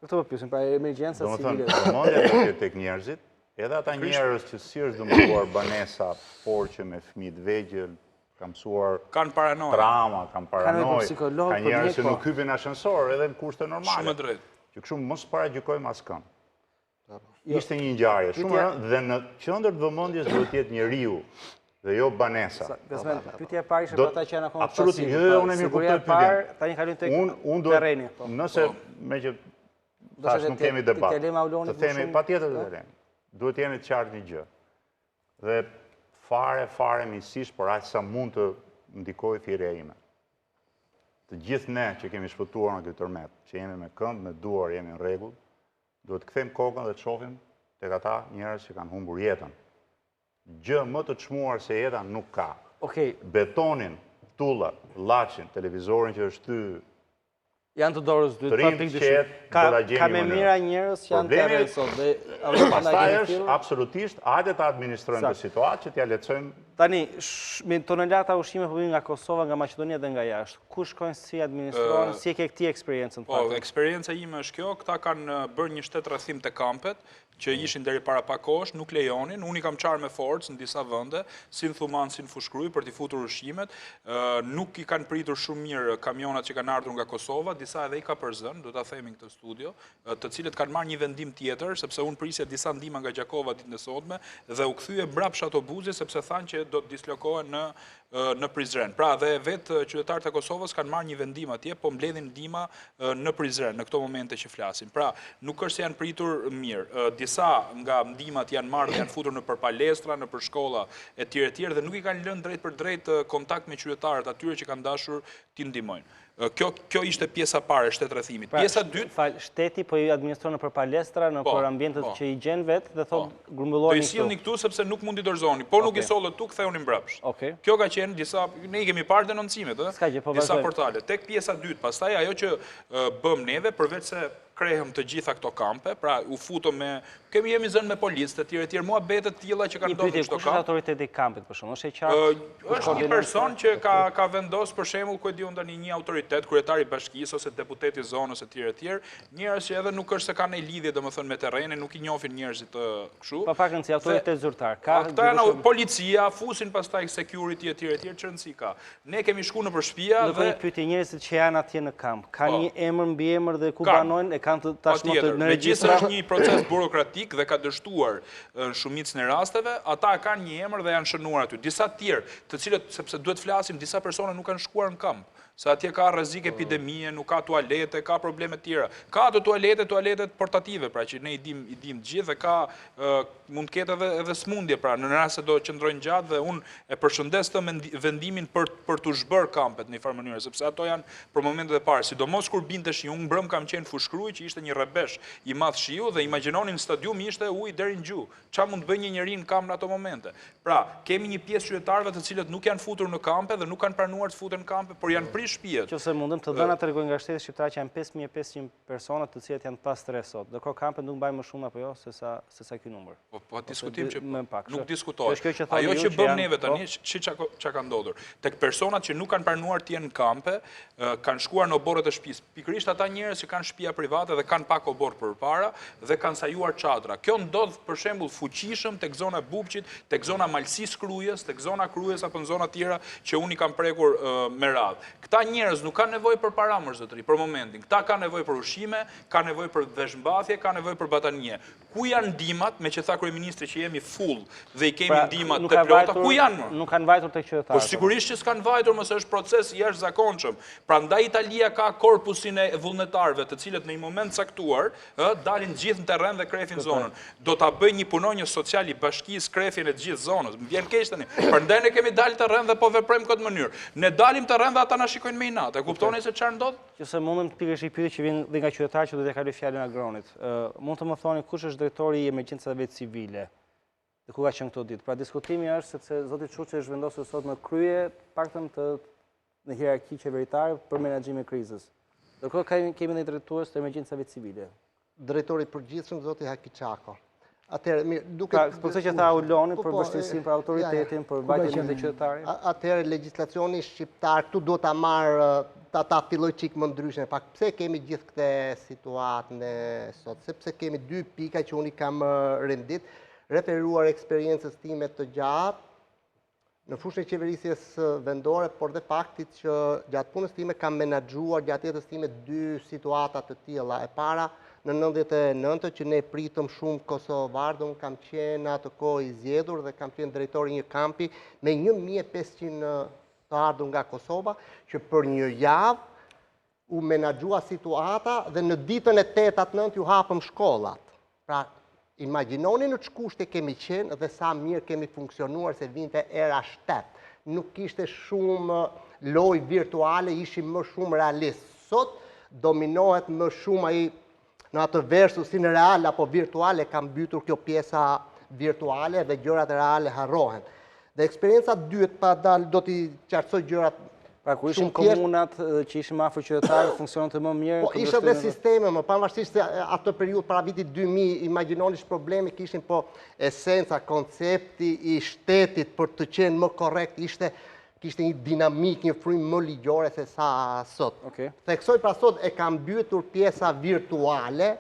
Këtë po pyesim, pra emergjencat civile. Vëmendja është tek njerëzit, edhe ata njerëz që si është dëmtuar banesa, porçe me fëmijë të vegjël, kanë mësuar kanë paranojë, trauma, kanë paranojë, kanë njerëz që nuk hypin në ascensor edhe në kushte normale. Shumë drejt. Që kështu mos paragjykojmë askënd. Ishte një ngjarje shumë e rëndë dhe në qendër të vëmendjes duhet të jetë njeriu. Dhe jo banesa. Gazmend, pyetja e parë ishte për ata që janë akoma pasiv. Absolutisht, unë e mirë kuptoj pyetjen. Tani kalojmë tek terreni. Nëse meqë tash nuk kemi debat. Të themi patjetër të themi. Duhet jemi të qartë një gjë. Dhe fare miqësisht, por aq sa mund të ndikojë thirrja ime. Të gjithë ne që kemi shpëtuar nga ky tërmet, që jemi me këmbë, me duar, jemi në rregull, duhet të kthejmë kokën dhe të shohim tek ata njerëz që kanë humbur jetën. Gjë më të çmuar se jeta nuk ka. Betonin, tullat, llaçin, televizorin që është ty. Janë të dorës dy, pa pikë dyshim. Ka me mira njerëz që janë terren sot dhe pastaj është absolutisht, hajde ta administrojmë këtë situatë që t'ja lehtësojmë Tani, me tonelata ushqime po vijnë nga Kosova, nga Maqedonia dhe nga jashtë. Ku shkojnë, si administrohen, si e ke këti eksperiencën? Po, eksperienca ime është kjo, këta kanë bërë një shtetërrethim të kampet, që ishin deri para pak kohësh, nuk lejonin, unë i kam qarë me forcë në disa vende, si në Thuman, si në Fushkruj, për t'i futur ushqimet, nuk i kanë pritur shumë mirë kamionat që kanë ardhur nga Kosova, disa edhe i ka përzën, do t'a themi këtë studio, të cilët kanë marrë një vendim tjetër, sepse unë prisja disa ndihma nga Gjakova ditën e sotme, dhe u kthye mbrapsht ato buzi, sepse thanë që do të dislokohen në Prizren. Pra, dhe vetë qytetarët e Kosovës kanë marrë një vendim atje, po mbledhin ndihma në Prizren, në këto momente që flasim. Pra, nuk është se janë pritur mirë. Disa nga ndihmat janë marrë dhe janë futur në për palestra, në për shkolla e tjerë, dhe nuk i kanë lënë drejt për drejt kontakt me qytetarët atyre që kanë dashur t'i ndihmojnë. Kjo ishte pjesa pare shtetërrethimit. Pjesa dytë... Shteti po i administronë për palestra, në për ambientet që i gjenë vetë dhe thotë grumbulloni këtu. Do i sillni këtu sepse nuk mundi dorëzoni, po nuk i sollët tu, kthehuni mbrapsht. Kjo ka qenë disa, ne i kemi parë denoncimet, disa portale. Tek pjesa dytë, pastaj ajo që bëm neve, përveç se krehëm të gjitha këto kampe, pra u futëm me, jemi zënë me policë të tjerë, mua betet tilla që kanë ndodhur në çdo kamp. Kush është autoriteti i kampit për shkak? Është e qartë? Është një person që ka vendosur për shembull ku e diun tani një autoritet, kryetari i bashkisë ose deputeti i zonës e tjerë, njerëz që edhe nuk është se kanë lidhje domethënë me terrenin, nuk i njohin njerëzit të kështu. Pa pakën si autoritet zyrtar. Këta janë policia, fusin pastaj security e tjerë çrëndsi ka. Ne kemi shkuar nëpër shtëpia dhe një pyetje njerëzit që janë atje në kamp. Kanë një emër mbiemër dhe ku banojnë? Megjithëse është një proces burokratik dhe ka dështuar në shumicën e rasteve, ata kanë një emër dhe janë shënuar aty. Disa tjerë, të cilët, sepse duhet flasim, disa persona nuk kanë shkuar në kamp. Se atje ka rrezik epidemie, nuk ka tualete, ka probleme tjera. Ka ato tualetet portative, pra që ne i dim gjithë dhe ka mund të ketë edhe smundje, pra në rast se do qëndrojnë gjatë dhe unë e përshëndes të vendimin për të zhbërë kampet në një farë mënyrë, sepse ato janë për momentet e parë. Sidomos kur binte shiu, unë mbrëm kam qenë Fushkruj, që ishte një rrebesh i madh shiu dhe imagjinonin stadium ishte ujë deri në gjuhë. Çfarë mund të bëjë një njeri në kamp në ato momente? Pra, kemi një pjesë qytetarëve të cilët nuk janë futur në kampe dhe nuk kanë pranuar të futen në kampe, por janë shtëpijet. Nëse mundem të dhëna tregojnë nga shteti shqiptar që janë 5500 persona të cilët janë pas tre sot. Ndërkohë kampet nuk mbajnë më shumë apo jo se sa ky numër. Po diskutim që nuk diskutohet. Ajo që bëm neve tani, çka ka ndodhur. Tek personat që nuk kanë pranuar të jenë në kampe, kanë shkuar në oborret e shtëpisë. Pikërisht ata njerëz që kanë shtëpia private dhe kanë pak obor përpara dhe kanë sajuar çadra. Kjo ndodh për shembull fuqishëm tek zona Bubqit, tek zona Malsis Krujës, tek zona Krujës apo në zona tjera që unë i kam prekur me radhë. Këta njerëz nuk kanë nevojë për paramësh zotëri për momentin. Këta kanë nevojë për ushqime, kanë nevojë për veshmbathje, kanë nevojë për batanie. Ku janë ndihmat, me që tha kryeministri që jemi full dhe i kemi ndihmat të plota, ku janë? Nuk kanë vajtur tek qytetarët. Po sigurisht që s'kanë vajtur, mëse është proces i jashtëzakonshëm. Prandaj Italia ka korpusin e vullnetarëve, të cilët në një moment caktuar dalin gjithë në terren dhe krefin zonën. Do ta bëj një punonjës social i bashkisë krefin e gjithë zonës. Më vjen keq tani. Prandaj ne kemi dalë terren dhe po veprojmë këtë mënyrë. Ne dalim terren dhe ata na shikojnë me inat. E kuptoni se çfarë ndodh? Nëse mundem të pikërisht i pyetje që vjen dhe nga qytetarë që do t'ia kaloj fjalën Agronit. Mund të më thoni kush është drejtori i emergjencave civile? Dhe ku ka qenë këto ditë? Pra diskutimi është sepse zoti Çuçi është vendosur sot në krye paktën në hierarki qeveritare për menaxhimin e krizës. Ndërkohë kemi një drejtues të emergjencave civile. Drejtori i përgjithshëm zoti Hakiçako. Atëherë mirë, duke po se që tha Auloni për vështirësinë, për autoritetin, për mbajtjen e qytetarit. Atëherë legjislacioni shqiptar këtu do ta marr ta filloj çik më ndryshe. Pak pse kemi gjithë këtë situatën sot? Sepse kemi dy pika që unë kam rendit, referuar eksperiencës time të gjatë në fushën e qeverisjes vendore, por dhe faktit që gjatë punës time kam menaxhuar gjatë jetës time dy situata të tilla. E para në 99 që ne pritëm shumë kosovarë, unë kam qenë atë kohë i zgjedhur dhe kam qenë drejtori një kampi me 1500 të ardhur nga Kosova, që për një javë u menaxhua situata dhe në ditën e 8-9 ju hapëm shkollat. Pra, imagjinoni në ç'kushte kemi qenë dhe sa mirë kemi funksionuar se vinte era shtet. Nuk ishte shumë lojë virtuale, ishim më shumë realist. Sot dominohet më shumë ai në atë versusin real apo virtuale, kam mbytur kjo pjesa virtuale dhe gjërat reale harrohen. Dhe eksperienca dytë, pa dalë do t'i qartësoj gjërat Pra ku ishin komunat që ishin më afër qytetarëve funksiononte më mirë. Po ishte dhe sisteme më, pavarësisht se ato periudhë para vitit 2000, imagjinoni problemi kishin, po esenca, koncepti i shtetit për të qenë më korrekt kishte një dinamik, një frymë më ligjore se sa sot. Theksoj pra sot e ka mbytur pjesa virtuale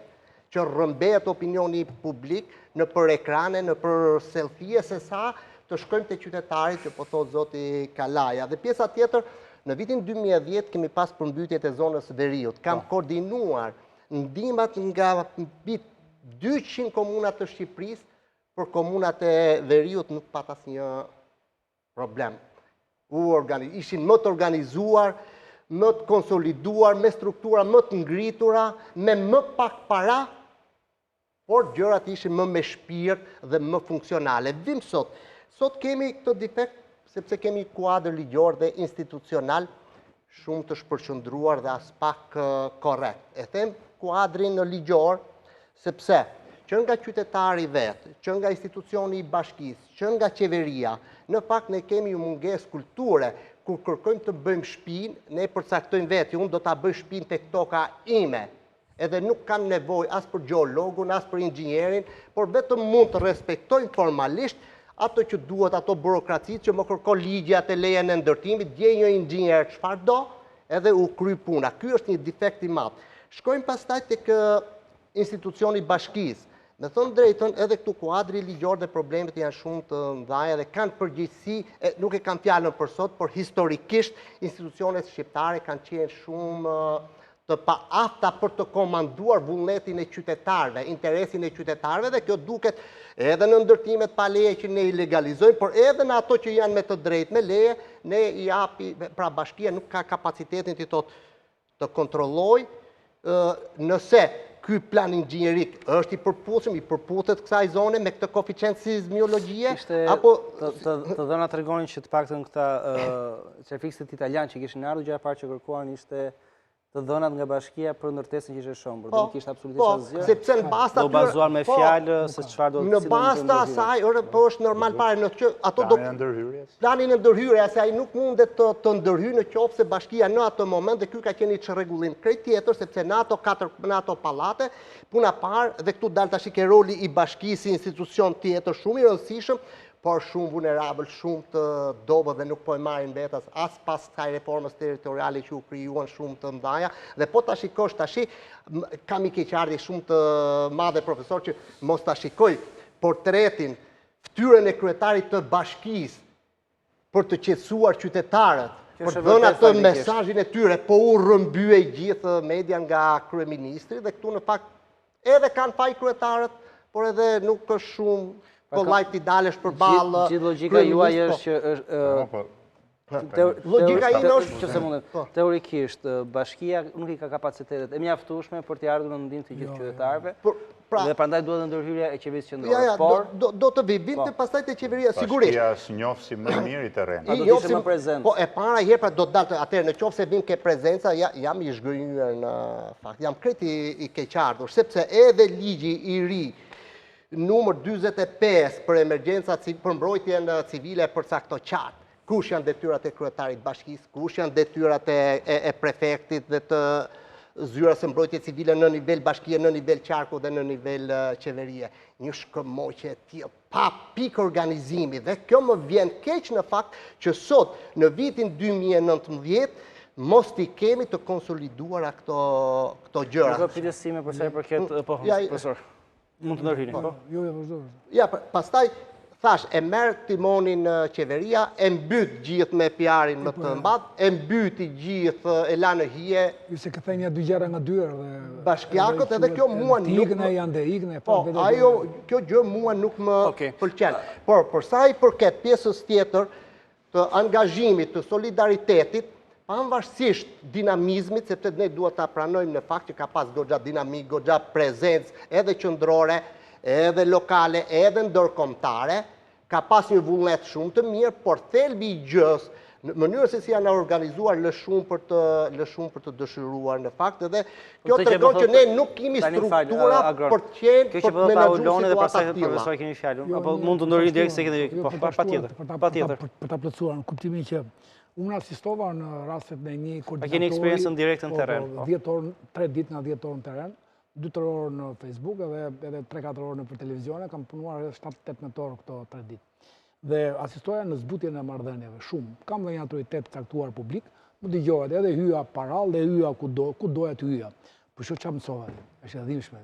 që rrëmbehet opinioni publik në për ekrane, në për selfie, se sa të shkojmë të qytetarit që po thot zoti Kalaja. Dhe pjesa tjetër, në vitin 2010 kemi pas përmbytjet e zonës veriut. Kam koordinuar ndihmat nga mbi 200 komunat të Shqipërisë, për komunat e veriut nuk pat asnjë problem. Ishin më të organizuar, më të konsoliduar, me struktura më të ngritura, me më pak para, por gjërat ishin më me shpirt dhe më funksionale. Vim sot. Sot kemi këtë defekt sepse kemi kuadër ligjor dhe institucional shumë të shpërqendruar dhe as pak korrekt. E them kuadrin ligjor sepse që nga qytetari vetë, që nga institucioni i bashkisë, që nga qeveria, në fakt ne kemi një mungesë kulture, kur kërkojmë të bëjmë shtëpinë, ne përcaktojmë vetë, unë do ta bëj shtëpinë tek toka ime. Edhe nuk kam nevojë as për gjeologun, as për inxhinjerin, por vetëm mund të respektojmë formalisht ato që duhet, ato burokracitë që më kërkon ligji atë lejen e ndërtimit, dje një inxhinjer çfarë do, edhe u kry puna. Ky është një defekt i madh. Shkojmë pastaj tek institucioni i bashkisë. Me thënë drejtën, edhe këtu kuadri ligjor dhe problemet janë shumë të mëdha dhe kanë përgjegjësi, nuk e kam fjalën për sot, por historikisht institucionet shqiptare kanë qenë shumë të paafta për të komanduar vullnetin e qytetarëve, interesin e qytetarëve, dhe kjo duket edhe në ndërtimet pa leje që ne i legalizojmë, por edhe në ato që janë me të drejtë me leje, ne i japi, pra bashkia nuk ka kapacitetin të kontrolloj nëse ky plan inxhinjerik është i përputhet kësaj zone me këtë koeficient sismologjie, apo të dhëna tregonin që të paktën këta çefikësit italian që kishin ardhur, gjëja e parë që kërkuan ishte të dhënat nga bashkia për ndërtesën që ishte shombur. Do kishte absolutisht asgjë. Sepse në bazë do bazuar me fjalë se çfarë do të në bazë të asaj, po është normal parë në që ato do planin e ndërhyrjes, se ai nuk mundet të ndërhyjë në qoftë se bashkia në atë moment, dhe ky ka qenë një çrregullim krejt tjetër, sepse në ato pallate, puna parë, dhe këtu dal tash ke roli i bashkisë si institucion tjetër shumë i rëndësishëm, por shumë vulnerabël, shumë të dobët dhe nuk po e marrin vetas as pas kësaj reformës territoriale që u krijuan shumë të mëdha. Dhe po ta shikosh tash, kam i keqardhje shumë të madhe profesor që mos ta shikoj portretin, fytyrën e kryetarit të bashkisë për të qetësuar qytetarët, për të dhënë atë mesazhin e tyre, po u rrëmbyej gjithë media nga kryeministri, dhe këtu në fakt edhe kanë faj kryetarët, por edhe nuk është shumë kollaj t'i dalesh për balë. Gjithë logjika juaj është që logjika ime është që se mundet. Teorikisht bashkia nuk i ka kapacitetet e mjaftueshme për t'i ardhur në ndihmë të gjithë qytetarëve. Dhe prandaj duhet ndërhyrja e qeverisë qendrore. Por do të vinte pastaj te qeveria sigurisht. Bashkia njeh si më mirë i terrenit. Do të ishte më prezent. Po e para herë pra do të dalë atëherë në qoftë se vin ke prezenca, jam i zhgënjur në fakt. Jam krejt i keqardhur sepse edhe ligji i ri numër 45 për emergjencat për mbrojtjen civile përcakton qartë kush janë detyrat e kryetarit bashkisë, kush janë detyrat e prefektit dhe të zyrës së mbrojtjes civile në nivel bashkie, në nivel qarku dhe në nivel qeverie. Një shkëmoqje e tillë pa pikë organizimi, dhe kjo më vjen keq në fakt që sot në vitin 2019 mos t'i kemi të konsoliduara këto gjëra. Kjo pyetje për sa i përket profesor. Mund të ndërhyjni, po? Jo, vazhdo. Ja, pastaj thash, e merr timonin qeveria, e mbyt gjithë me PR-in më të madh, e mbyti gjithë, e la në hije. Ju se këthejnë dy gjëra nga dyra dhe bashkiakët, edhe kjo mua nuk ikne. Po, ajo kjo gjë mua nuk më pëlqen. Por për sa i përket pjesës tjetër të angazhimit, të solidaritetit, pavarësisht dinamizmit, sepse ne duhet ta pranojmë në fakt që ka pas goxha dinamik, goxha prezencë, edhe qendrore, edhe lokale, edhe ndërkombëtare, ka pas një vullnet shumë të mirë, por thelbi i gjës, në mënyrë se si janë organizuar lë shumë për të dëshiruar në fakt, edhe kjo tregon që ne nuk kemi struktura për të qenë për të menaxhuar situata të tilla. Profesor, kemi fjalën, apo mund të ndërhyjë direkt se keni patjetër. Për ta plotësuar në kuptimin që Unë asistova në rastet në një koordinatori... A keni eksperiencën direkt në teren? 10 orë, 3 ditë në 10 orë në teren, 2-3 orë në Facebook edhe 3-4 orë në për televizione, kam punuar 7-18 orë këto 3 ditë. Dhe asistoja në zbutjen e marrëdhënieve, shumë. Kam dhe një autoritet caktuar publik, më dëgjohet edhe hyja parall dhe hyja ku doja të hyja. Për shumë që mësova, është edhe dhimshme.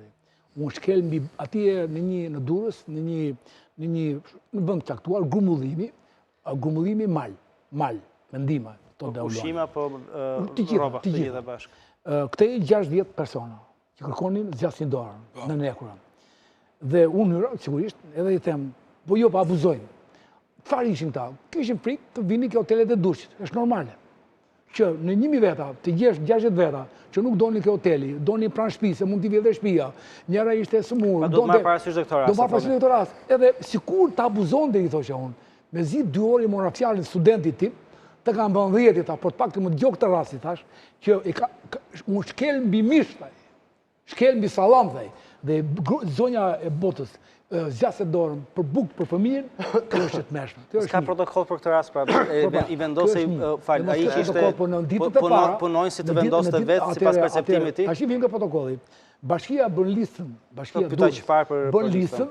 Unë shkel mbi atje në Durrës, në vend caktuar, grumullimi mal, mendima. Ushqima po roba të gjitha bashkë. Këte 60 persona që kërkonin zgjasin dorën në nekurën. Dhe unë hyra, sigurisht, edhe i them, po jo pa abuzojnë. Çfarë ishin ta? Kishin frikë të vini ke hotelet e dushit, është normale. Që në 1000 veta, të gjesh 60 veta, që nuk doni ke hoteli, doni pranë shtëpisë, mund t'i vjedhë dhe shtëpia, njëra ishte sëmurë. Do të marrë parasysh dhe këto raste. Do marrë parasysh dhe këto raste. Edhe sikur të abuzonte, i thosha unë, me zi 2 orë i mora fjalën studentit tim, të kam bën 10 ta, por të pak të më dëgjoj këtë rast, thash, që unë shkel mbi mish, shkel mbi sallam, dhe zonja e botës, zgjaset dorën për bukë për fëmijën, kjo është të mëshme. S'ka protokoll për këtë rast, pra i vendosej, falë, a i që ishte punojnë si të vendoste vetë si pas perceptimit ti? Ta shi vinë nga protokolli. Bashkia bën listën, bashkia bën listën,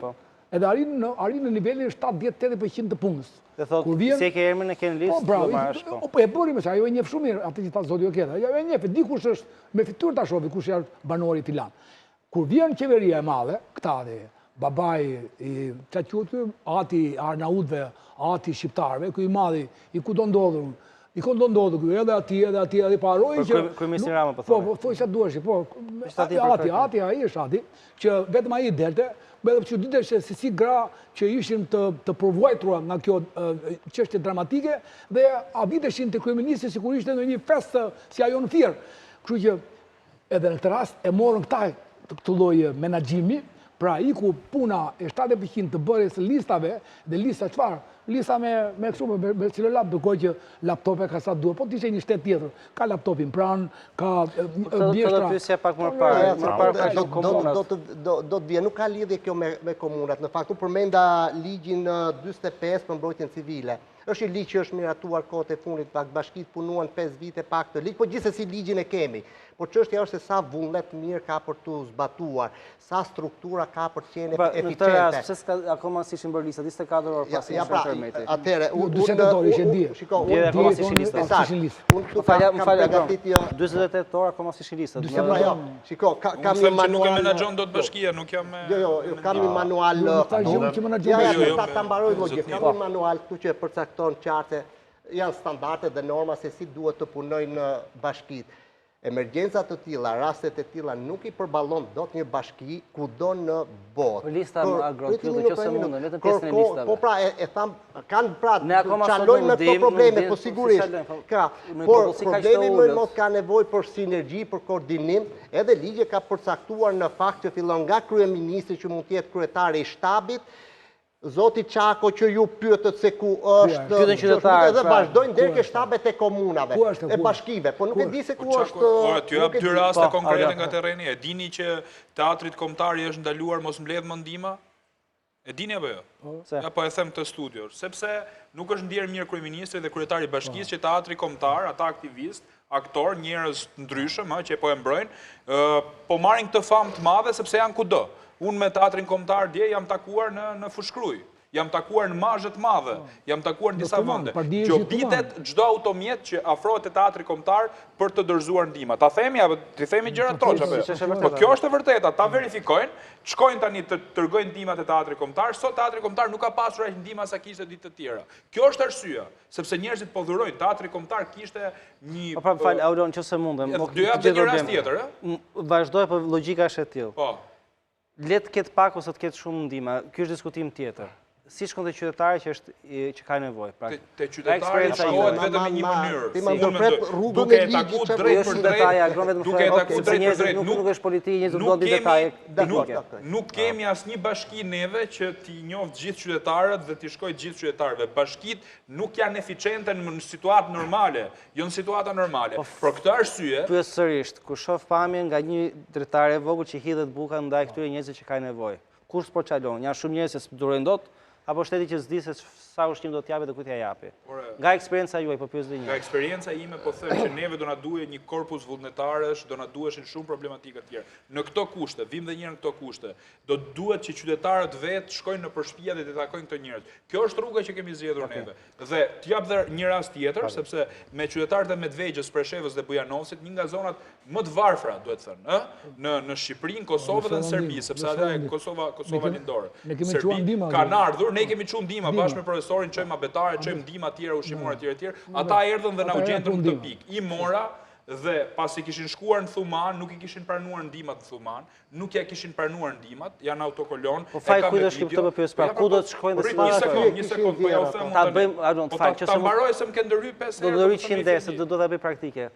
edhe arrin në nivelin 70-80% të punës. Dhe thotë, si e ke emrin e kenë listë, do marrësh po. Po e bëri, ajo e njeh shumë mirë, atë që ta zoti Oketa. Ajo e njeh, dikush është me fitur ta shohë, kush është banori i Tilan. Kur vjen qeveria e madhe, këta babai i çaqutë, ati Arnautëve, ati shqiptarëve, ky i madhi, i ku do ndodhur. I ku do ndodhur ky, edhe aty paroi që Kryeministri Rama po thonë. Po, thoj sa duash, po. Ati ai është ati, që vetëm ai delte, edhe që ditesh se si gra që ishin të përvojtura nga kjo çështje dramatike dhe aviteshin te kryeministri sigurisht në një festë si ajo në Fier. Kështu që edhe në këtë rast e morën këta këtë lloj menaxhimi. Pra, ku puna e 70% të bërjes listave, dhe lista qëfar? Lista me celular, dërkoj që laptope ka sa duhet, po t'ishe një shtet tjetër. Ka laptopin pranë, ka Të bjeshtra. dhe pysja pak më parë komunat. Do të vje, nuk ka lidhje kjo me komunat. Në fakt, unë përmenda ligjin 45 për mbrojtjen civile. Është një ligj që është miratuar kohët e fundit, pak bashkitë punuan 5 vite pak të ligj, po gjithsesi ligjin e kemi. Por çështja është se sa vullnet mirë ka për të zbatuar, sa struktura ka për të qenë eficiente. Në këtë rast, pse s'ka akoma s'ishin bërë lista 24 orë pas Ja pra, atëherë, unë 48 orë ishe dje. Shiko, unë akoma s'ishin lista. Unë këtu kam përgatitur 48 orë akoma s'ishin lista. Shiko, kam një manual. Nuk e menaxhon dot bashkia, nuk jam me. Jo, kam një manual. Ta mbaroj logjik. Kam një manual këtu që përcakton qartë, janë standarde dhe norma se si duhet të punojnë bashkitë. Emergjencat të tilla, rastet e tilla nuk i përballon dot një bashki kudo në botë. Për lista më agron, nëse mundën, vetëm pjesën e listave. Po pra, e tham, kanë pra, çalojnë me këto probleme, po sigurisht. Por problemi më i madh ka nevojë për sinergji, për koordinim, edhe ligji ka përcaktuar në fakt që fillon nga kryeministri që mund të jetë kryetari i shtabit, Zoti Çako që ju pyetët se ku është, edhe vazhdojnë deri ke shtabet e komunave, e bashkive, po nuk e di se ku është. Ty jap 2 raste konkrete nga terreni. E dini që teatrit kombëtar është ndaluar mos mbledh më ndihma? E dini apo jo? Ja po e them këtë studio, sepse nuk është ndier mirë kryeministri dhe kryetari i bashkisë që teatri kombëtar, ata aktivist, aktor, njerëz ndryshëm që po e mbrojnë, po marrin këtë famë të madhe sepse janë kudo. Unë me teatrin kombëtar dje jam takuar në Fushkruj, jam takuar në mazhe të madhe, jam takuar në disa vende. Gjobitet çdo automjet që afrohet te teatri kombëtar për të dorëzuar ndihma. Ta themi apo ti themi gjëra troç apo? Po kjo është e vërteta, ta verifikojnë, shkojnë tani të tërgojnë ndihmat e teatrit kombëtar, sot teatri kombëtar nuk ka pasur aq ndihma sa kishte ditë të tjera. Kjo është arsyeja, sepse njerëzit po dhurojnë, teatri kombëtar kishte një. Po pra fal Aulon, nëse mundem. Do jap një rast tjetër, ë? Vazhdoj, po logjika është e tillë. Po. Le të ketë pak ose të ketë shumë ndihmë. Ky është diskutim tjetër. Si shkon te qytetari që ka nevojë. Pra, te qytetari shkohet vetëm në një mënyrë. Ti më ndërpret rrugën duke e taku drejt për drejt, duke e taku drejt për drejt. Nuk është politikë, njerëzit do të detaje. Nuk kemi asnjë bashki neve që t'i njoft gjithë qytetarët dhe t'i shkojë gjithë qytetarëve. Bashkitë nuk janë eficiente në situatë normale, jo në situata normale. Për këtë arsye, pyet sërish, kur shoh pamjen nga një drejtar i vogël që hidhet buka ndaj këtyre njerëzve që kanë nevojë. Kush po çalon? Janë shumë njerëz që s'durojnë dot. apo shteti që s'di se sa ushqim do t'japi dhe kujt ja japi. Nga eksperienca juaj, po pyes dhe një. Nga eksperienca ime po them që neve do na duhet një korpus vullnetarësh, do na duheshin shumë problematika të tjera. Në këto kushte, vim dhe njëherë në këto kushte, do duhet që qytetarët vetë shkojnë në përshpia dhe të takojnë këto njerëz. Kjo është rruga që kemi zgjedhur neve. Dhe t'jap dhe një rast tjetër, sepse me qytetarët e Medvegjës, Preshevës dhe Bujanovcit, një nga zonat më të varfra, duhet thënë, në Shqipërinë, Kosovë dhe në Serbi, sepse atë Kosova lindore. Serbi kanë ardhur, ne kemi çuar ndihma bashkë me profesorin, çojmë abetare, çojmë ndihma tjera ushqimore tjera. Ata erdhën dhe na u gjendën në këtë pikë. I mora dhe pasi kishin shkuar në Thuman, nuk i kishin pranuar ndihmat në Thuman, nuk ja kishin pranuar ndihmat, janë autokolon. Po faj kujt është këtë më pyes pra, ku do të shkojnë dhe s'marrin? Një sekond, po ja u them. Ta bëjmë, Agron, fal, ta mbaroj se më ke ndërhyr 5 herë. Do ndërhyj 100 herë se do ta bëj praktike.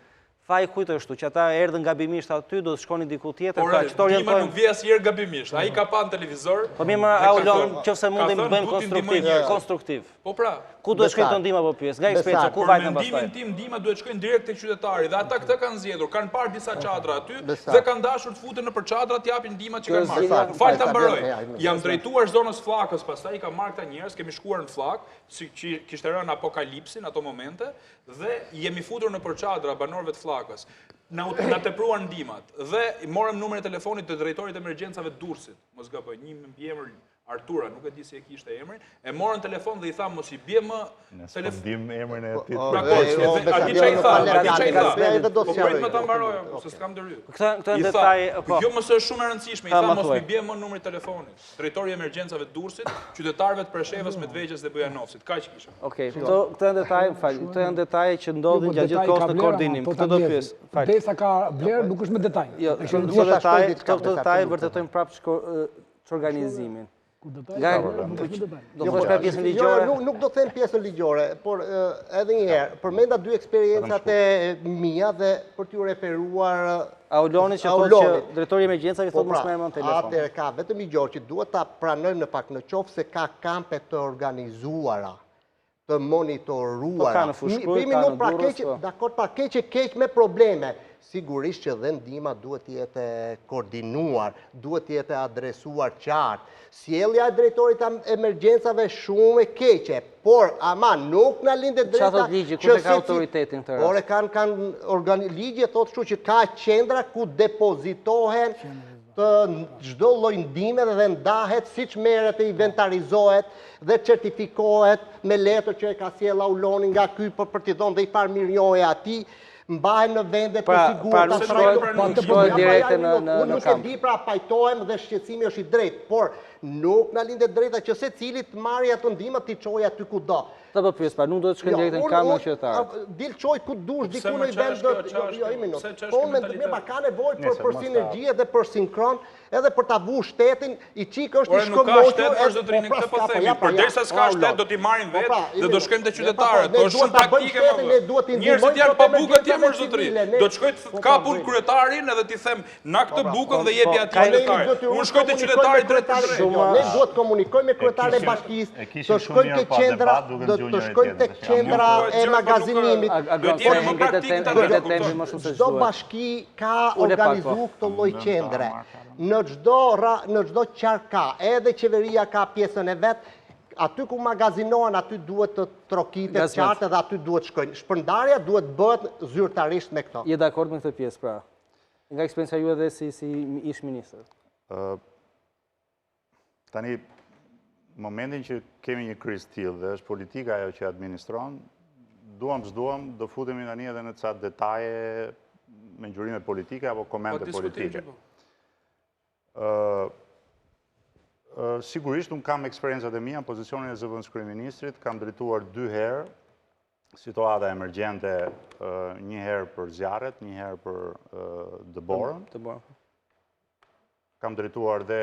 Faj kujt është që ata erdhën gabimisht aty, do të shkonin diku tjetër, pra çto orientojnë. Nuk vjen asnjëherë gabimisht. Ai ka pa në televizor. Po mirë, Aulon, nëse mundim të bëjmë konstruktiv. Po pra, ku do të shkojnë këto ndihma po pyes? Nga ekspertë, ku vajtën pastaj? Mendimin tim ndihma duhet të shkojnë direkt te qytetari dhe ata këtë kanë zgjedhur. Kanë parë disa çadra aty dhe kanë dashur të futen nëpër çadra të japin ndihmat që kanë marrë. Fal ta mbaroj. Jam drejtuar zonës Flakës, pastaj i kam marrë këta njerëz, kemi shkuar në Flakë, si kishte rënë apokalipsin ato momente dhe jemi futur nëpër çadra banorëve të Flakës. Na tepruan ndihmat dhe morëm numrin e telefonit të drejtorit të emergjencave të Durrësit. Mos gaboj, një me mbiemër Artura, nuk e di si e kishte emrin, e morën telefon dhe i tha mos i bie më telefon. Dim emrin e tij. A di çai tha? Po prit më ta mbaroj, se s'kam ndërhyr. Këtë detaj, po. Jo mos është shumë e rëndësishme, i tha mos i bie më numri i telefonit. Drejtori i emergjencave të Durrësit, qytetarëve të Preshevës, Medvegjës dhe Bujanovcit. Kaq kisha. Okej, këto janë detaje, fal. Këto janë detaje që ndodhin gjatë gjithë kohës të koordinim. Këtë do pyes. Fal. Derisa ka vlerë, nuk është me detaj. Jo, këto detaje vërtetojnë prapë ç'organizimin. Do thosh pra pjesën ligjore? Nuk do të them pjesën ligjore, por edhe një herë, përmenda dy eksperiencat e mia dhe për t'ju referuar Auloni që thotë që drejtori i emergjencave thotë mos merrem në telefon. Atëherë ka vetëm ligjor që duhet ta pranojmë në fakt në qoftë se ka kampe të organizuara, të monitoruara. Primi nuk pra keq, dakor, pra keq me probleme. Sigurisht që dhe ndihma duhet të jetë koordinuar, duhet të jetë adresuar qartë. Sjellja e drejtorit të emergjencave shumë e keqe, por ama nuk na lindet drejta. Çfarë thot ligji, kush e ka autoritetin këtë rast? Por e kanë ligji thotë kështu që ka qendra ku depozitohen të çdo lloj ndihme dhe ndahet siç merret e inventarizohet dhe certifikohet me letër që e ka sjell Auloni nga ky për t'i dhënë dhe i parë mirënjohje atij. Mbahen në vende të sigurta. Nuk shkojnë direkte në kamp. Unë nuk e di, pra pajtohem dhe shqetësimi është i drejtë, por nuk na lindet drejta që secili të marrë ato ndihma t'i çojë aty kudo. Ta po pyes, pa nuk do të shkojnë direkte në kamp në qytetar. Dil çoj ku dush, diku në vend jo i minutë. Po me ka nevojë për sinergji dhe për sinkron, edhe për ta vu shtetin, i çik është i shkëmbojtur. Nuk ka shtet është zotrinë këtë po themi, përderisa s'ka shtet do t'i marrin vetë dhe do shkojmë te qytetarët. Po është shumë taktike më. Njerëzit janë pa bukë atje më zotri. Do të shkoj të kapun kryetarin edhe t'i them na këtë bukën dhe jepi atij qytetarit. Unë shkoj te qytetari drejt për drejt. Ne duhet të komunikojmë me kryetarin e bashkisë, të shkojmë te qendra, të shkojmë tek qendra e magazinimit. Do të jemi më praktik. Çdo bashki ka organizuar këtë lloj qendre. Në çdo qarka, edhe qeveria ka pjesën e vet. Aty ku magazinohen, aty duhet të trokitet qartë dhe aty duhet shkojnë. Shpërndarja duhet bëhet zyrtarisht me këto. Je dakord me këtë pjesë pra? Nga eksperjenca ju edhe si ish ministër? Tani, momentin që kemi një krizë tillë dhe është politika ajo që administron, duam s'duam, do futemi tani edhe në ca detaje me ngjyrime politike apo komente politike. Sigurisht, unë kam eksperiencat e mia në pozicionin e zëvendës kryeministrit, kam drejtuar 2 herë situata emergjente, një herë për zjarret, një herë për dëborën. Kam drejtuar dhe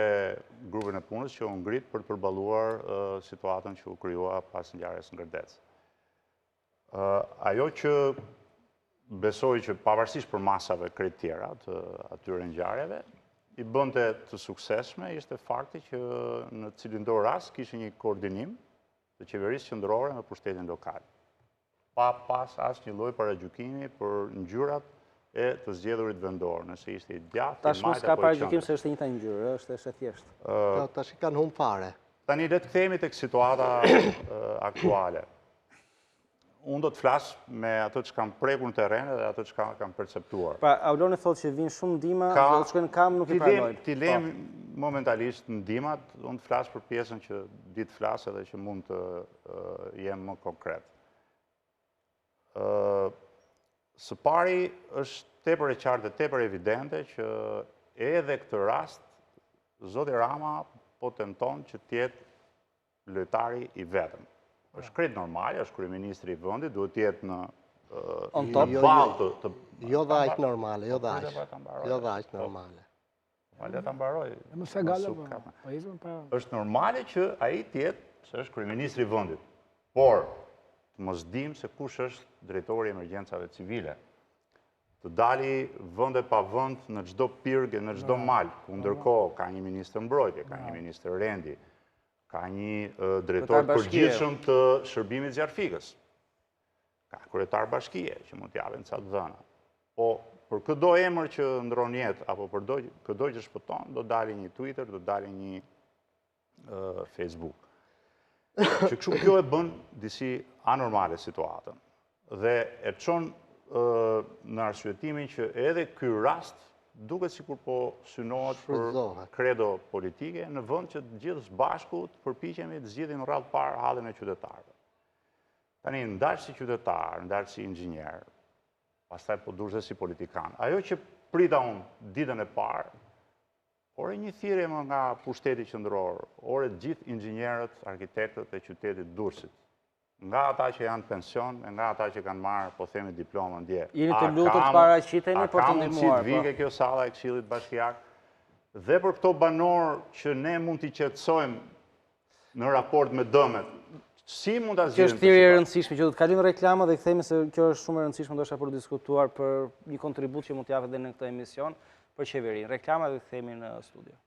grupin e punës që u ngrit për të përballuar situatën që u krijua pas ngjarjes në Gërdec. Ajo që besoj që pavarësisht për masave krejt tjera të atyre ngjarjeve, i bënte të suksesshme ishte fakti që në cilindor rast kishte një koordinim të qeverisë qendrore me pushtetin lokal. Pa pas asnjë lloj paragjykimi për ngjyrat e të zgjedhurit vendor, nëse ishte i djathtë, i majtë apo i Tash mos ka paragjykim se është e njëjta ngjyrë, është e thjeshtë. Tash i kanë humb fare. Tani le të kthehemi tek situata aktuale. Unë do të flas me ato që kam prekur në terren dhe ato që kam perceptuar. Pra, Auloni thotë që vinë shumë ndihma, do të shkojnë kam, nuk i pranojnë. Ti lem momentalisht ndihmat, unë të flas për pjesën që di të flas edhe që mund të jem më konkret. Së pari është tepër e qartë dhe tepër evidente që edhe këtë rast zoti Rama po tenton që të jetë lojtari i vetëm. Është krejt normale, është kryeministri i vendit, duhet të jetë në ballë të Jo dha aq normale, jo dha aq normale. Le ta mbaroj. Mëse gala po. Është normale që ai të jetë se është kryeministri i vendit. Por të mos dim se kush është drejtori i emergjencave civile. Të dali vende pa vend në çdo pirgë, në çdo mal, ku ndërkohë ka një ministër mbrojtje, ka një ministër rendi, ka një drejtor përgjithshëm të shërbimit zjarfikës. Ka kryetar bashkie që mund t'japin ca dhëna. Po për çdo emër që ndron jetë apo për çdo që shpëton, do dali një Twitter, do dali një Facebook. Që kështu kjo e bën disi anormale situatën. Dhe e çon në arsyetimin që edhe ky rast duket sikur po synohet për kredo politike në vend që të gjithë së bashku të përpiqemi të zgjidhim rrallë parë hallin e qytetarëve. Tani ndash si qytetar, ndash si inxhinjer, pastaj po durse si politikan. Ajo që prita unë ditën e parë, ore një thirrje më nga pushteti qendror, ore të gjithë inxhinjerët, arkitektët e qytetit Durrësit. Nga ata që janë pension, nga ata që kanë marrë, po themi, diplomën dje. Jeni të lutur të paraqiteni për të ndihmuar. A ka mundësi të vijë kjo salla e Këshillit Bashkiak? Dhe për këto banorë që ne mund t'i qetësojmë në raport me dëmet, si mund ta zgjidhim? Kjo është thirrje e rëndësishme që do të kalojmë reklama dhe kthehemi se kjo është shumë e rëndësishme ndoshta për të diskutuar për një kontribut që mund të japet edhe në këtë emision për qeverinë. Reklama dhe kthehemi në studio.